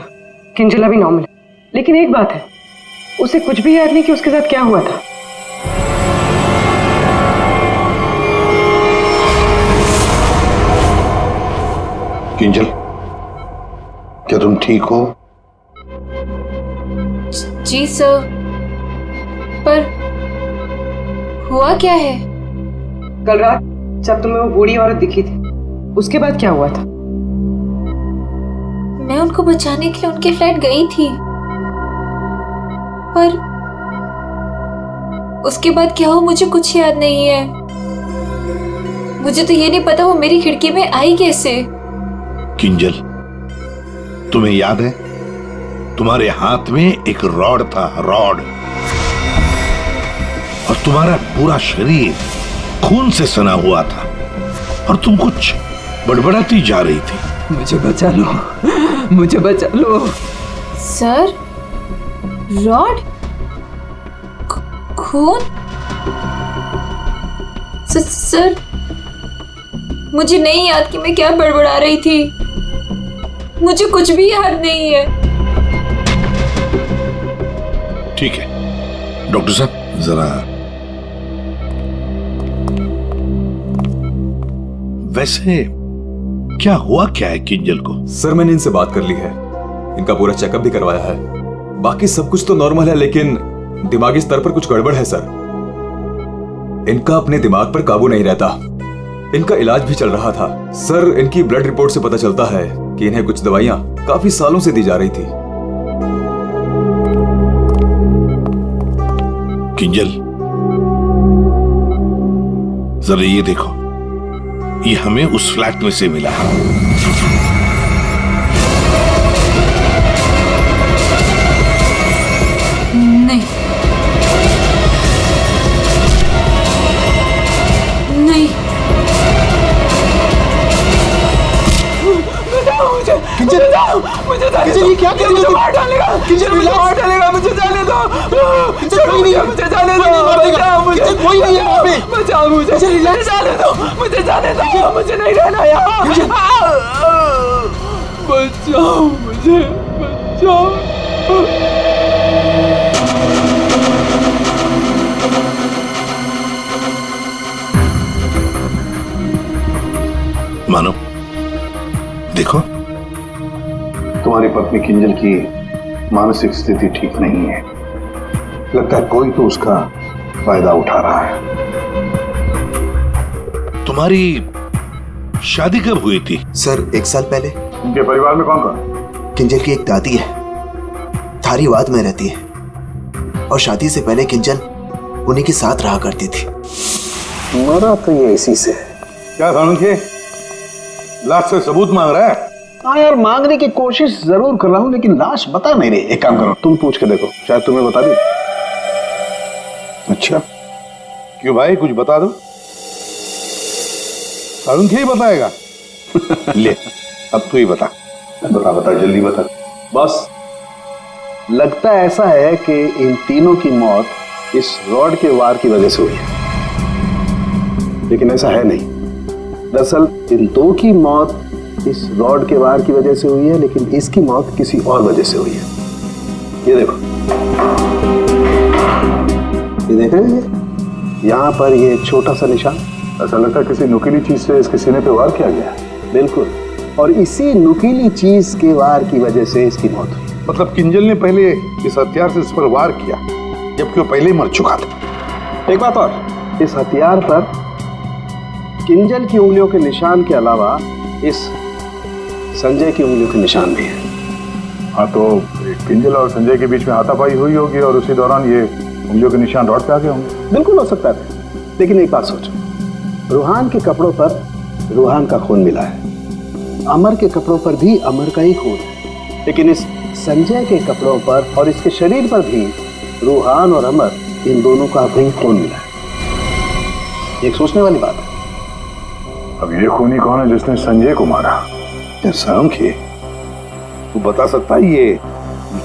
किंजल अभी नॉर्मल है, लेकिन एक बात है, उसे कुछ भी याद नहीं कि उसके साथ क्या हुआ था। किंजल, क्या तुम ठीक हो? जी सर, पर हुआ क्या है? कल रात जब तुम्हें वो बूढ़ी औरत दिखी थी, उसके बाद क्या हुआ था? मैं उनको बचाने के लिए उनके फ्लैट गई थी, पर उसके बाद क्या हुआ मुझे कुछ याद नहीं है। मुझे तो ये नहीं पता वो मेरी खिड़की में आई कैसे। किंजल, तुम्हें याद है तुम्हारे हाथ में एक रॉड था, रॉड, और तुम्हारा पूरा शरीर खून से सना हुआ था और तुम कुछ बड़बड़ाती जा रही थी। मुझे बचा लो, मुझे बचा लो। सर, रॉड, खून? सर मुझे नहीं याद कि मैं क्या बड़बड़ा रही थी। मुझे कुछ भी याद नहीं है। ठीक है डॉक्टर साहब, जरा वैसे क्या हुआ क्या है किंजल को? सर मैंने इनसे बात कर ली है, इनका पूरा चेकअप भी करवाया है। बाकी सब कुछ तो नॉर्मल है, लेकिन दिमागी स्तर पर कुछ गड़बड़ है सर। इनका अपने दिमाग पर काबू नहीं रहता। इनका इलाज भी चल रहा था सर। इनकी ब्लड रिपोर्ट से पता चलता है कि इन्हें कुछ दवाइयां काफी सालों से दी जा रही थी। किंजल जरा ये देखो, ये हमें उस फ्लैट में से मिला है। नहीं नहीं, मुझे ये क्या कर रही हो? मार डालेगा, मार डालेगा, मुझे जाने दो, कोई नहीं है, मुझे जाने दो, मुझे कोई नहीं है वहाँ पे, बचाओ मुझे, जाने दो, मुझे जाने दो, मुझे नहीं रहना यहाँ, बचाओ मुझे, बचाओ। मानो देखो, तुम्हारी पत्नी किंजल की मानसिक स्थिति ठीक नहीं है। लगता है कोई तो उसका फायदा उठा रहा है। तुम्हारी शादी कब हुई थी? सर 1 साल पहले। इनके परिवार में कौन कौन? किंजल की एक दादी है, धारीवाद में रहती है, और शादी से पहले किंजल उन्हीं के साथ रहा करती थी। मरा तो ये इसी से। क्या सालुंखे, लाश से सबूत मांग रहा है? हाँ यार, मांगने की कोशिश जरूर कर रहा हूँ, लेकिन लाश बता नहीं रही। एक काम करो, तुम पूछ के देखो, शायद तुम्हें बता दी। अच्छा क्यों भाई, कुछ बता दो। सालुंखे ही बताएगा। ले अब तू ही बता। बता जल्दी बता। बस लगता ऐसा है कि इन तीनों की मौत इस रॉड के वार की वजह से हुई है, लेकिन ऐसा है नहीं। दरअसल इन दो की मौत इस रॉड के वार की वजह से हुई है, लेकिन इसकी मौत किसी और वजह से हुई है। ये देखो, ये देख रहे हैं, यहाँ पर ये छोटा सा निशान। ऐसा लगता है किसी नुकीली चीज से इसके सीने पे वार किया गया है। बिल्कुल, और इसी नुकीली चीज के वार की वजह से इसकी मौत हुई। मतलब किंजल ने पहले इस हथियार से इस पर वार किया, जबकि वो पहले ही मर चुका था। एक बात और, इस हथियार पर किंजल की उंगलियों के निशान के अलावा इस संजय की उंगलियों के निशान भी है। हाँ, तो किंजल और संजय के बीच में हाथापाई हुई होगी और उसी दौरान ये उंगलियों के निशान रॉड पे आ गए होंगे। बिल्कुल हो सकता है, लेकिन एक बात सोचो, रूहान के कपड़ों पर रूहान का खून मिला है, अमर के कपड़ों पर भी अमर का ही खून है, लेकिन इस संजय के कपड़ों पर और इसके शरीर पर भी रूहान और अमर, इन दोनों का भी खून मिला है। एक सोचने वाली बात है। अब ये खूनी कौन है जिसने संजय को मारा? सालुंखे, तू बता सकता है ये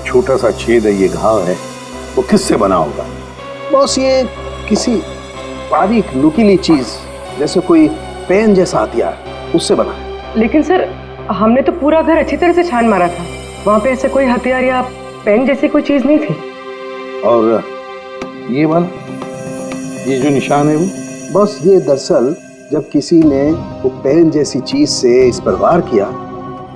छोटा सा छेद है, ये घाव है, वो किससे बना होगा? बॉस, ये किसी बारीक नुकीली चीज जैसे कोई पेन जैसा हथियार, उससे बना है। लेकिन सर, हमने तो पूरा घर अच्छी तरह से छान मारा था, वहां पे ऐसे कोई हथियार या पेन जैसी कोई चीज नहीं थी। और ये वाला, ये जो निशान है वो? बस ये दरअसल जब किसी ने वो पेन जैसी चीज से इस पर वार किया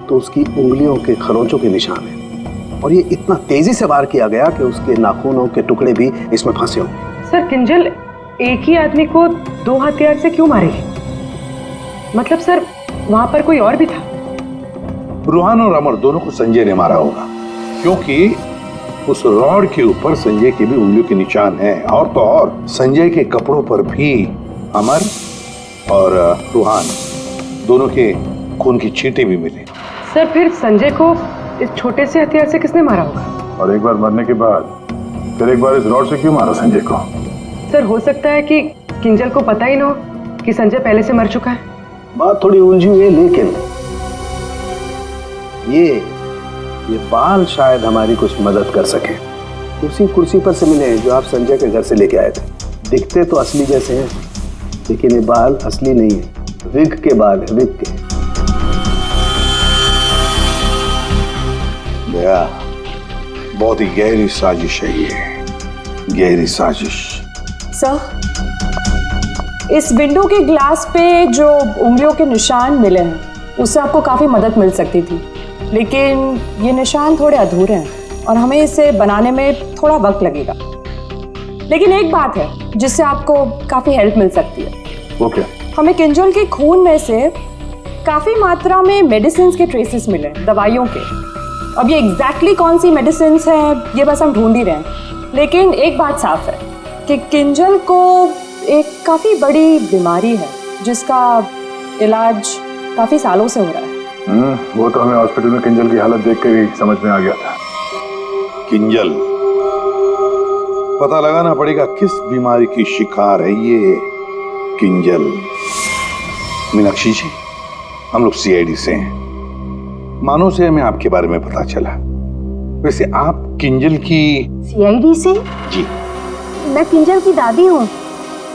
तो उसकी उंगलियों के खरोंचों के निशान है, और ये इतना तेजी से वार किया गया कि उसके नाखूनों के टुकड़े भी इसमें फंसे होंगे। सर, किंजल एक ही आदमी को 2 हथियार से क्यों मारेगी? मतलब सर, वहां पर कोई और भी था? रूहान और अमर दोनों को संजय ने मारा होगा, क्योंकि उस रॉड के ऊपर संजय के भी उंगलियों के निशान हैं, और तो और संजय के कपड़ों पर भी अमर और रूहान दोनों के खून की छींटे भी मिले। सर, फिर संजय को इस छोटे से हथियार से किसने मारा होगा? और एक बार मरने के बाद फिर एक बार इस रॉड से क्यों मारा संजय को? सर, हो सकता है कि किंजल को पता ही ना हो कि संजय पहले से मर चुका है। बात थोड़ी उलझी हुई है, लेकिन ये बाल शायद हमारी कुछ मदद कर सके। उसी कुर्सी पर से मिले जो आप संजय के घर से लेके आए थे। दिखते तो असली जैसे हैं, लेकिन ये बाल असली नहीं है, विग के बाल है, विग के। दया, बहुत ही गहरी साजिश है ये, गहरी साजिश। सर, इस विंडो के ग्लास पे जो उंगलियों के निशान मिले हैं उससे आपको काफ़ी मदद मिल सकती थी, लेकिन ये निशान थोड़े अधूरे हैं और हमें इसे बनाने में थोड़ा वक्त लगेगा। लेकिन एक बात है जिससे आपको काफ़ी हेल्प मिल सकती है। वो क्या? हमें किंजल के खून में से काफ़ी मात्रा में मेडिसिन के ट्रेसेस मिले, दवाइयों के। अब ये एग्जैक्टली कौन सी मेडिसिन हैं ये बस हम ढूंढ ही रहे हैं। लेकिन एक बात साफ है कि किंजल को एक काफ़ी बड़ी बीमारी है जिसका इलाज काफ़ी सालों से हो रहा है। वो तो हमें हॉस्पिटल में किंजल की हालत देख कर ही समझ में आ गया था। किंजल, पता लगाना पड़ेगा किस बीमारी की शिकार है ये किंजल। मीनाक्षी जी, हम लोग सीआईडी से हैं। मानो से हमें आपके बारे में पता चला। वैसे आप किंजल की सीआईडी से? जी। मैं किंजल की दादी हूँ।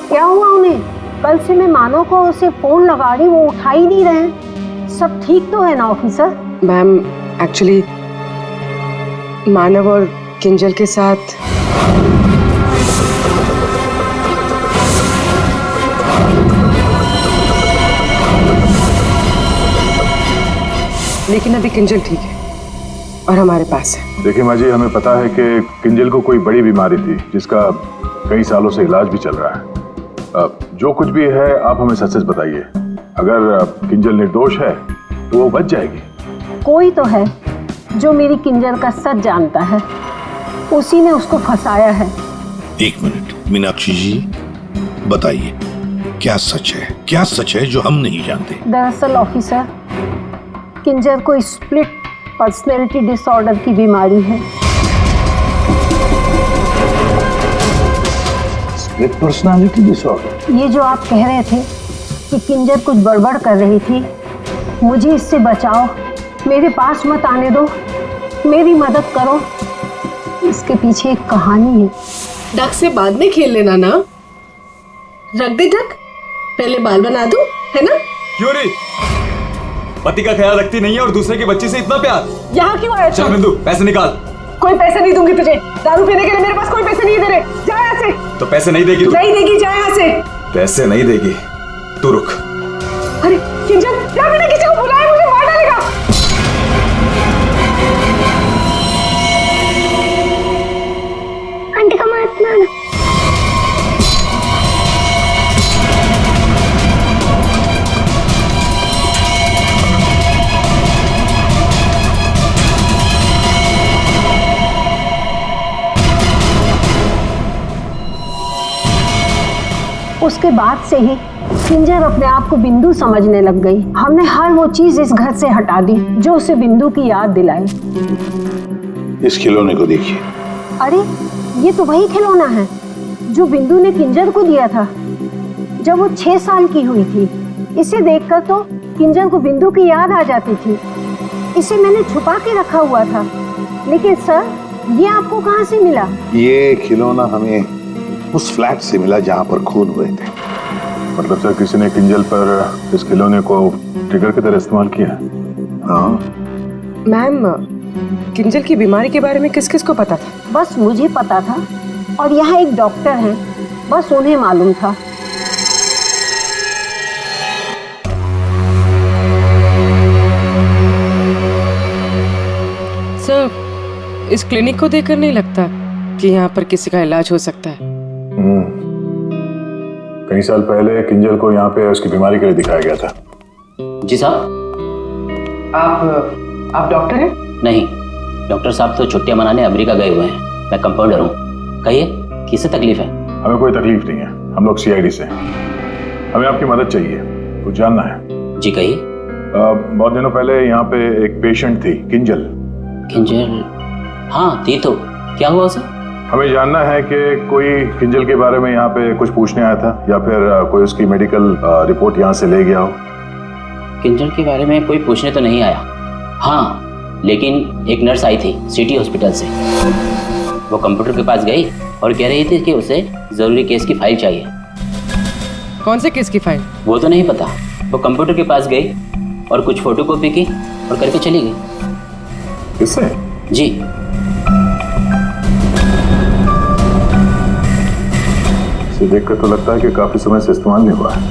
क्या हुआ उन्हें? कल से मैं मानो को उसे फोन लगा रही, वो उठा ही नहीं रहे। सब ठीक तो है ना ऑफिसर? मैम, एक्चुअली मानव और किंजल के साथ लेकिन अभी किंजल ठीक है और हमारे पास है। देखिए माँ जी, हमें पता है कि किंजल को कोई बड़ी बीमारी थी जिसका कई सालों से इलाज भी चल रहा है। जो कुछ भी है आप हमें सच सच बताइए। अगर किंजल निर्दोष है तो वो बच जाएगी। कोई तो है जो मेरी किंजल का सच जानता है, उसी ने उसको फंसाया है। एक मिनट मीनाक्षी जी, बताइए क्या सच है, क्या सच है जो हम नहीं जानते? दरअसल ऑफिसर, किंजल को स्प्लिट पर्सनैलिटी डिसऑर्डर की बीमारी है। Split personality disorder? ये जो आप कह रहे थे कि किंजल कुछ गड़बड़ कर रही थी, मुझे इससे बचाओ, मेरे पास मत आने दो, मेरी मदद करो। इसके पीछे एक कहानी है। डक से बाद में खेल लेना ना। रख दे डक, पहले बाल बना दो, है ना? क्यों नहीं? पति का ख्याल रखती नहीं है और दूसरे की बच्ची से इतना प्यार। यहाँ क्यों आया? चल बिंदु, पैसे निकाल। कोई पैसे नहीं दूंगी तुझे। दारू पीने के लिए मेरे पास कोई पैसे नहीं दे रहे। जा यहाँ से। तो पैसे नहीं देगी तू? नहीं देगी, जा यहाँ से। पैसे नहीं देगी, तू रुक। अरे किंजल, जा, मैंने किसी को बुलाया, मुझे मार डालेगा। आंटी का मत मारना। उसके बाद से ही किंजल अपने आप को बिंदु समझने लग गई। हमने हर वो चीज इस घर से हटा दी जो उसे बिंदु की याद दिलाए। इस खिलौने को देखिए। अरे ये तो वही खिलौना है जो बिंदु ने किंजल को दिया था जब वो 6 साल की हुई थी। इसे देखकर तो किंजल को बिंदु की याद आ जाती थी। इसे मैंने छुपा के रखा हुआ था। लेकिन सर, ये आपको कहाँ से मिला? ये खिलौना हमें उस फ्लैट से मिला जहां पर खून हुए थे। मतलब सर, किसी ने किंजल पर इस खिलौने को ट्रिगर की तरह इस्तेमाल किया? हाँ मैम, किंजल की बीमारी के बारे में किस किस को पता था? बस मुझे पता था और यहाँ एक डॉक्टर हैं, बस उन्हें मालूम था। सर, इस क्लिनिक को देखकर नहीं लगता कि यहाँ पर किसी का इलाज हो सकता है। कई साल पहले किंजल को यहाँ पे उसकी बीमारी के लिए दिखाया गया था। जी साहब। आप डॉक्टर हैं? नहीं, डॉक्टर साहब तो छुट्टियां मनाने अमेरिका गए हुए हैं। मैं कंपाउंडर हूँ। कहिए, किससे तकलीफ है? हमें कोई तकलीफ नहीं है, हम लोग सीआईडी से हैं। हमें आपकी मदद चाहिए, कुछ जानना है। जी कहिए। बहुत दिनों पहले यहाँ पे एक पेशेंट थी, किंजल। किंजल? हाँ थी तो, क्या हुआ उसे? हमें जानना है कि कोई किंजल के बारे में यहाँ पे कुछ पूछने आया था या फिर कोई उसकी मेडिकल रिपोर्ट यहाँ से ले गया हो। किंजल के बारे में कोई पूछने तो नहीं आया। हाँ, लेकिन एक नर्स आई थी सिटी हॉस्पिटल से। वो कंप्यूटर के पास गई और कह रही थी कि उसे जरूरी केस की फाइल चाहिए। कौन से केस की फाइल? वो तो नहीं पता, वो कंप्यूटर के पास गई और कुछ फोटोकॉपी की और करके चली गई। किससे? जी। इसे देखकर तो लगता है कि काफी समय से इस्तेमाल नहीं हुआ है।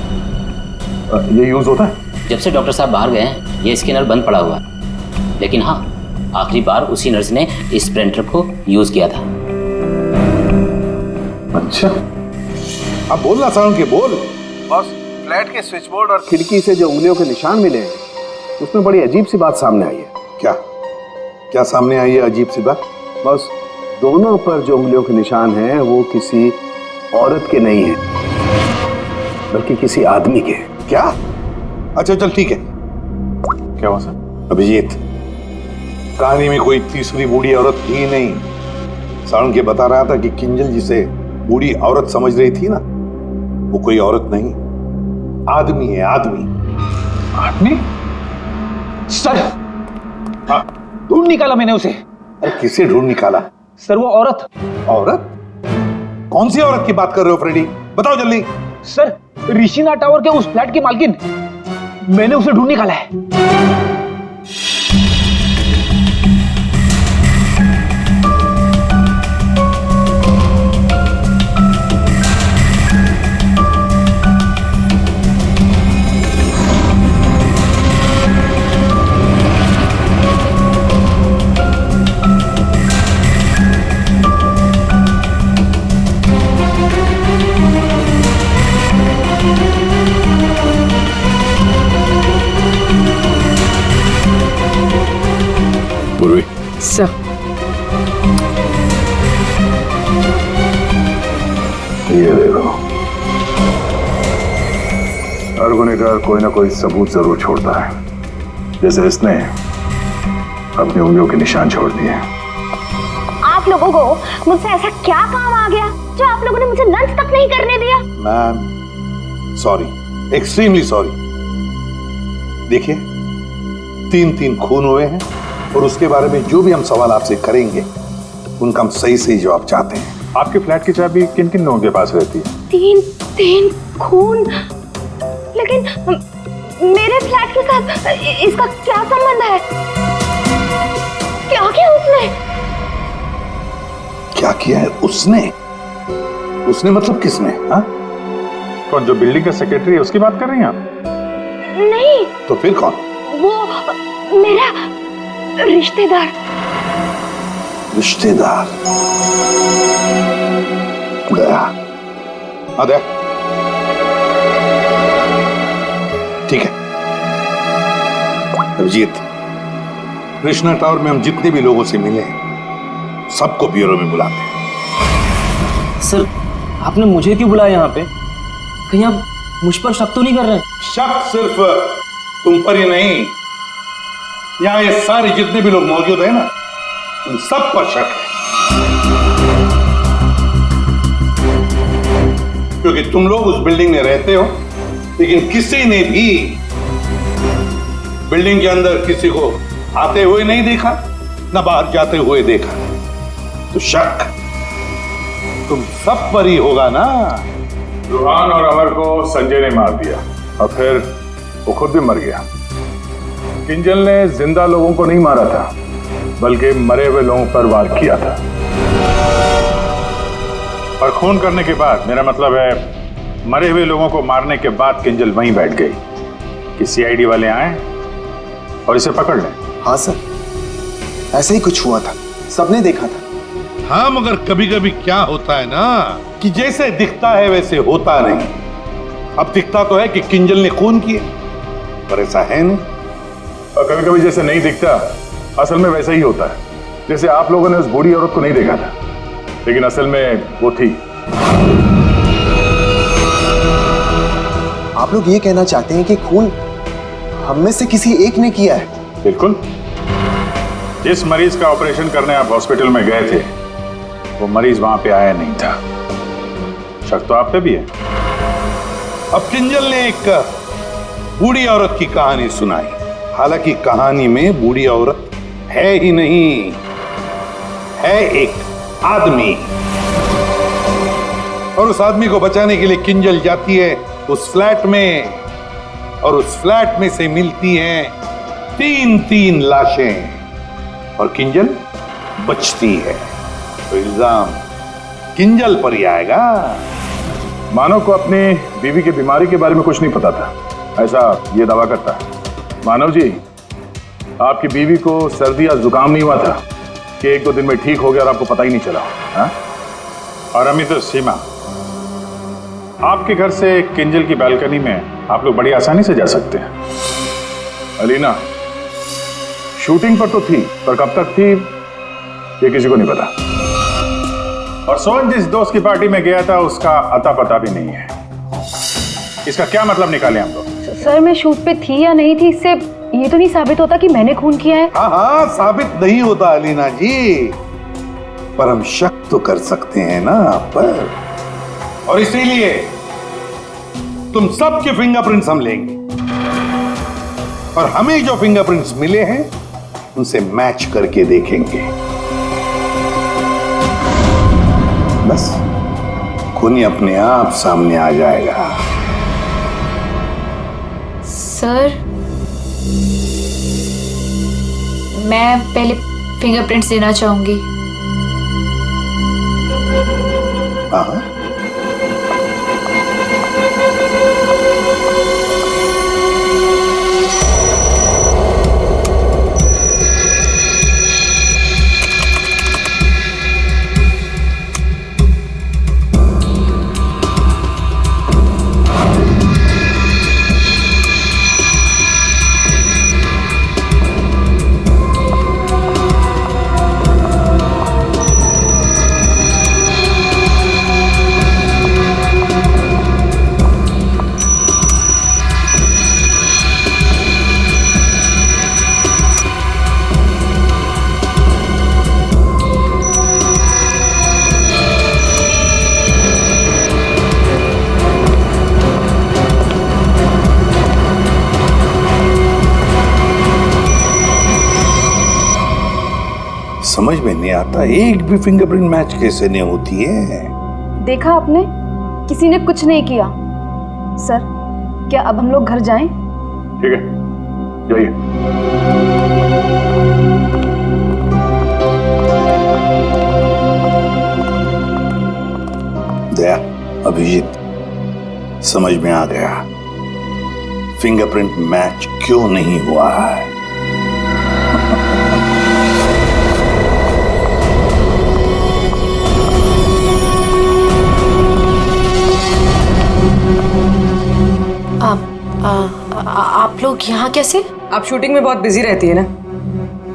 ये यूज होता है? जब से डॉक्टर साहब बाहर गए हैं ये स्कैनर बंद पड़ा हुआ है, लेकिन हाँ आखिरी बार उसी नर्स ने इस प्रिंटर को यूज किया था। अच्छा, अब बोलना साउंड के बोल। बॉस, फ्लैट के स्विच बोर्ड और खिड़की से जो उंगलियों के निशान मिले हैं उसमें बड़ी अजीब सी बात सामने आई है। क्या क्या सामने आई है अजीब सी बात? बस दोनों पर जो उंगलियों के निशान हैं वो किसी औरत के नहीं है बल्कि किसी आदमी के। क्या? अच्छा चल ठीक है। क्या हुआ सर? अभिजीत, कहानी में कोई तीसरी बूढ़ी औरत थी नहीं। सारण के बता रहा था कि किंजल जिसे बूढ़ी औरत समझ रही थी ना, वो कोई औरत नहीं, आदमी है, आदमी। आदमी? सर, हाँ, ढूंढ निकाला मैंने उसे। अरे किसे ढूंढ निकाला? सर वो औरत। औरत? कौन सी औरत की बात कर रहे हो फ्रेडी? बताओ जल्दी। सर, ऋषिना टावर के उस फ्लैट की मालकिन, मैंने उसे ढूंढ निकाला है। सर, ये देखो, हर गुनहगार कोई ना कोई सबूत जरूर छोड़ता है, जैसे इसने अपनी उंगलियों के निशान छोड़ दिए। आप लोगों को मुझसे ऐसा क्या काम आ गया जो आप लोगों ने मुझे लंच तक नहीं करने दिया? Ma'am sorry, extremely sorry. देखिए, 3 खून हुए हैं और उसके बारे में जो भी हम सवाल आपसे करेंगे उनका हम सही जवाब चाहते हैं। आपके फ्लैट की चाबी किन किन लोगों के पास रहती है? 3 खून, लेकिन मेरे फ्लैट के साथ इसका क्या संबंध है? क्या किया उसने? क्या किया है उसने? उसने मतलब किसने? हाँ? कौन, जो बिल्डिंग का सेक्रेटरी है उसकी बात कर रही हैं आप? नहीं। तो फिर कौन? वो मेरा रिश्तेदार। रिश्तेदार? गया? अरे ठीक है अभिजीत, कृष्णा टावर में हम जितने भी लोगों से मिले सबको ब्यूरो में बुलाते हैं। सर, आपने मुझे क्यों बुलाया यहाँ पे? कहीं आप मुझ पर शक तो नहीं कर रहे? शक सिर्फ तुम पर ही नहीं, यहाँ ये सारे जितने भी लोग मौजूद हैं ना, उन सब पर शक है। क्योंकि तुम लोग उस बिल्डिंग में रहते हो, लेकिन किसी ने भी बिल्डिंग के अंदर किसी को आते हुए नहीं देखा, ना बाहर जाते हुए देखा। तो शक तुम सब पर ही होगा ना। रूहान और अमर को संजय ने मार दिया और फिर वो खुद भी मर गया। किंजल ने जिंदा लोगों को नहीं मारा था, बल्कि मरे हुए लोगों पर वार किया था। और खून करने के बाद, मेरा मतलब है मरे हुए लोगों को मारने के बाद किंजल वहीं बैठ गई कि सीआईडी वाले आए और इसे पकड़ लें। हाँ सर, ऐसे ही कुछ हुआ था, सबने देखा था। हाँ, मगर कभी कभी क्या होता है ना कि जैसे दिखता है वैसे होता नहीं। अब दिखता तो है कि किंजल ने खून किए, पर ऐसा है नहीं। और कभी कभी जैसे नहीं दिखता, असल में वैसा ही होता है। जैसे आप लोगों ने उस बूढ़ी औरत को नहीं देखा था, लेकिन असल में वो थी। आप लोग ये कहना चाहते हैं कि खून हम में से किसी एक ने किया है? बिल्कुल। जिस मरीज का ऑपरेशन करने आप हॉस्पिटल में गए थे, वो मरीज वहां पे आया नहीं था। शक तो आप पे भी है। अब किंजल ने एक बूढ़ी औरत की कहानी सुनाई, हालांकि कहानी में बूढ़ी औरत है ही नहीं, है एक आदमी। और उस आदमी को बचाने के लिए किंजल जाती है उस फ्लैट में और उस फ्लैट में से मिलती हैं 3-3 लाशें और किंजल बचती है, तो इल्जाम किंजल पर ही आएगा। मानव को अपनी बीवी की बीमारी के बारे में कुछ नहीं पता था, ऐसा ये दावा करता है। मानव जी, आपकी बीवी को सर्दी या जुकाम नहीं हुआ था कि 1-2 दिन में ठीक हो गया और आपको पता ही नहीं चला? हाँ? और अमित सीमा, आपके घर से किंजल की बालकनी में आप लोग बड़ी आसानी से जा सकते हैं। अलीना शूटिंग पर तो थी, पर कब तक थी ये किसी को नहीं पता। और सोहन जिस दोस्त की पार्टी में गया था उसका अता पता भी नहीं है। इसका क्या मतलब निकाले हम लोग? सर मैं शूट पे थी या नहीं थी, इससे ये तो नहीं साबित होता कि मैंने खून किया है। हाँ, साबित नहीं होता अलीना जी, पर हम शक तो कर सकते हैं ना आप पर, और इसीलिए तुम सबके फिंगरप्रिंट्स हम लेंगे और हमें जो फिंगरप्रिंट्स मिले हैं उनसे मैच करके देखेंगे। बस खून ही अपने आप सामने आ जाएगा। सर मैं पहले फिंगरप्रिंट्स देना चाहूंगी। हाँ, समझ में नहीं आता एक भी फिंगरप्रिंट मैच कैसे नहीं होती है। देखा आपने, किसी ने कुछ नहीं किया। सर क्या अब हम लोग घर जाएं? ठीक है, जाइए। दया, अभिजीत, समझ में आ गया फिंगरप्रिंट मैच क्यों नहीं हुआ है। आप लोग यहाँ कैसे? आप शूटिंग में बहुत बिजी रहती है ना,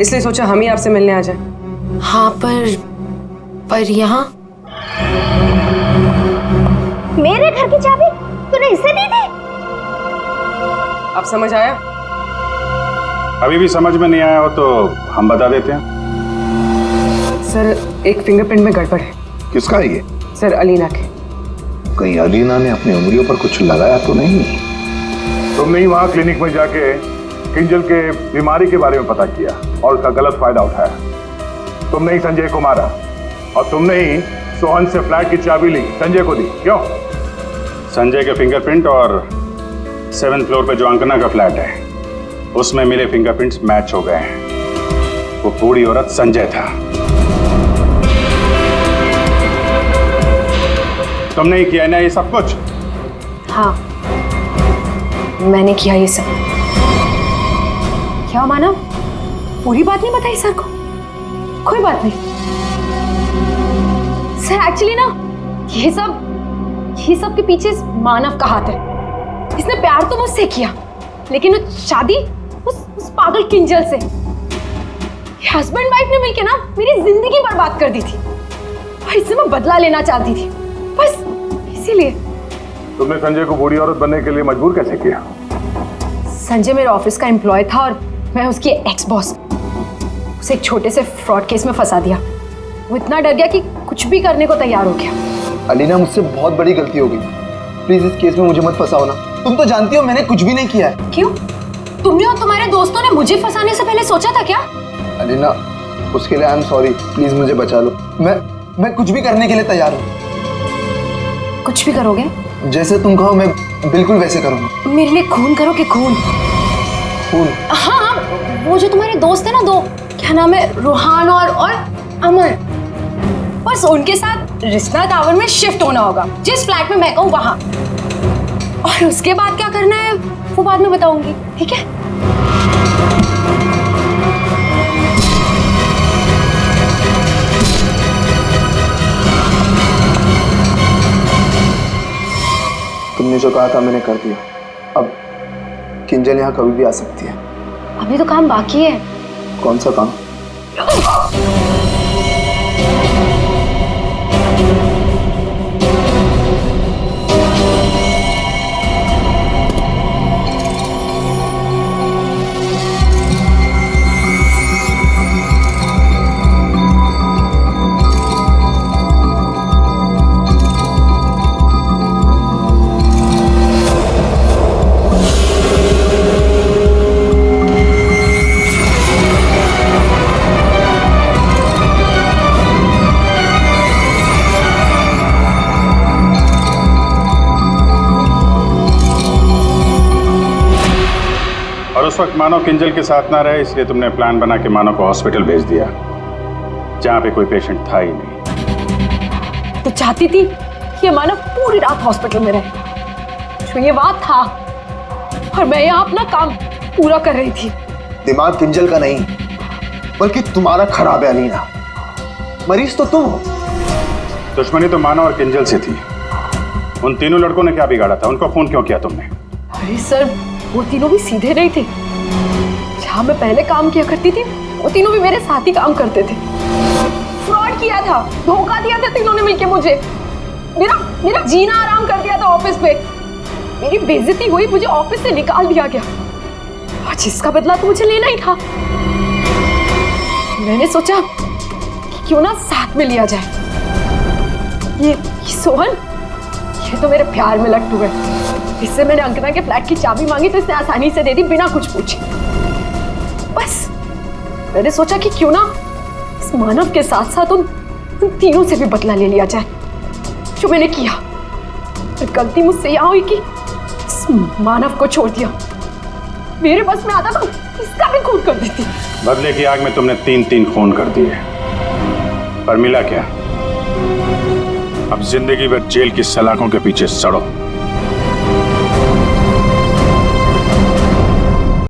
इसलिए सोचा हम ही आपसे मिलने आ जाएं। हाँ पर यहाँ मेरे घर की चाबी तूने इसे दी थी? अब समझ आया? अभी भी समझ में नहीं आया हो तो हम बता देते हैं। सर एक फिंगरप्रिंट में गड़बड़ है। किसका ये? सर अलीना के। कहीं अलीना ने अपनी उंगलियों पर कुछ लगाया तो नहीं? तुमने ही वहां क्लिनिक में जाके किंजल के बीमारी के बारे में पता किया और उसका गलत फायदा उठाया। तुमने ही संजय को मारा और तुमने ही सोहन से फ्लैट की चाबी ली, संजय को दी। क्यों? संजय के फिंगरप्रिंट और 7th फ्लोर पे जो अंकना का फ्लैट है उसमें मिले फिंगरप्रिंट्स मैच हो गए हैं। वो बूढ़ी औरत संजय था। तुमने ही किया ना ये सब कुछ? हाँ मैंने किया ये सब। क्या मानव, पूरी बात नहीं बताई सर को? कोई बात नहीं सर, एक्चुअली ना ये सब के पीछे मानव का हाथ है। इसने प्यार तो मुझसे किया लेकिन वो शादी उस पागल किंजल से। हस्बैंड वाइफ ने मिलकर ना मेरी जिंदगी बर्बाद कर दी थी और इससे मैं बदला लेना चाहती थी, बस इसीलिए। तुमने संजय को बूढ़ी औरत बनने के लिए मजबूर कैसे किया? संजय मेरे ऑफिस का एम्प्लॉय था और मैं उसकी एक्स बॉस। उसे एक छोटे से फ्रॉड केस में फंसा दिया। वो इतना डर गया कि कुछ भी करने को तैयार हो गया। अलीना मुझसे बहुत बड़ी गलती हो गई, प्लीज इस केस में मुझे मत फंसाओ ना। तुम तो जानती हो मैंने कुछ भी नहीं किया है। क्यों? तुमने और तुम्हारे दोस्तों ने मुझे फंसाने से पहले सोचा था क्या? अलीना उसके लिए आई एम सॉरी, प्लीज मुझे बचा लो। मैं कुछ भी करने के लिए तैयार हूँ। कुछ भी करोगे? जैसे तुम कहो मैं बिल्कुल वैसे करूंगा। मेरे लिए खून करो कि खून? खून? हाँ हाँ, वो जो तुम्हारे दोस्त है ना, दो, क्या नाम है, रूहान और अमर, बस उनके साथ रिश्ता टावर में शिफ्ट होना होगा, जिस फ्लैट में मैं कहूँ वहां। और उसके बाद क्या करना है वो बाद में बताऊंगी, ठीक है? तुमने जो कहा था मैंने कर दिया। अब किंजल यहाँ कभी भी आ सकती है। अभी तो काम बाकी है। कौन सा काम? उस वक्त मानव किंजल के साथ ना रहे, इसलिए तुमने प्लान बना के मानव को हॉस्पिटल भेज दिया जहां पे कोई पेशेंट था ही नहीं। तो चाहती थी कि मानव पूरी रात हॉस्पिटल में रहे, जो ये बात था, और मैं यहाँ अपना काम पूरा कर रही थी। दिमाग किंजल का नहीं बल्कि तुम्हारा खराब है अलीना। मरीज तो तुम हो। दुश्मनी तो मानव और किंजल से थी। उन तीनों लड़कों ने क्या बिगाड़ा था? उनको फोन क्यों किया तुमने? अरे सर, वो तीनों भी सीधे नहीं थे। जहां मैं पहले काम किया करती थी वो तीनों भी मेरे साथ ही काम करते थे। फ्रॉड किया था, धोखा दिया था तीनों ने मिलके मुझे। मेरा जीना आराम कर दिया था ऑफिस पे। मेरी बेइज्जती हुई, मुझे ऑफिस से निकाल दिया गया, और जिसका बदला तो मुझे लेना ही था। मैंने सोचा कि क्यों ना साथ में लिया जाए। ये सोहन, ये तो मेरे प्यार में लट्टू है। इससे मैंने अंकिता के फ्लैट की चाबी मांगी तो इसने आसानी से दे दी, बिना कुछ पूछे। बस मैंने सोचा कि क्यों ना इस मानव के साथ साथ उन तीनों से भी बदला ले लिया जाए जो मैंने किया। और गलती मुझसे यहां हुई कि इस मानव को छोड़ दिया। मेरे बस में आता तो इसका भी खून कर देती। बदले की आग में तुमने 3 खून कर दिए, पर मिला क्या? अब जिंदगी भर जेल की सलाखों के पीछे सड़ो।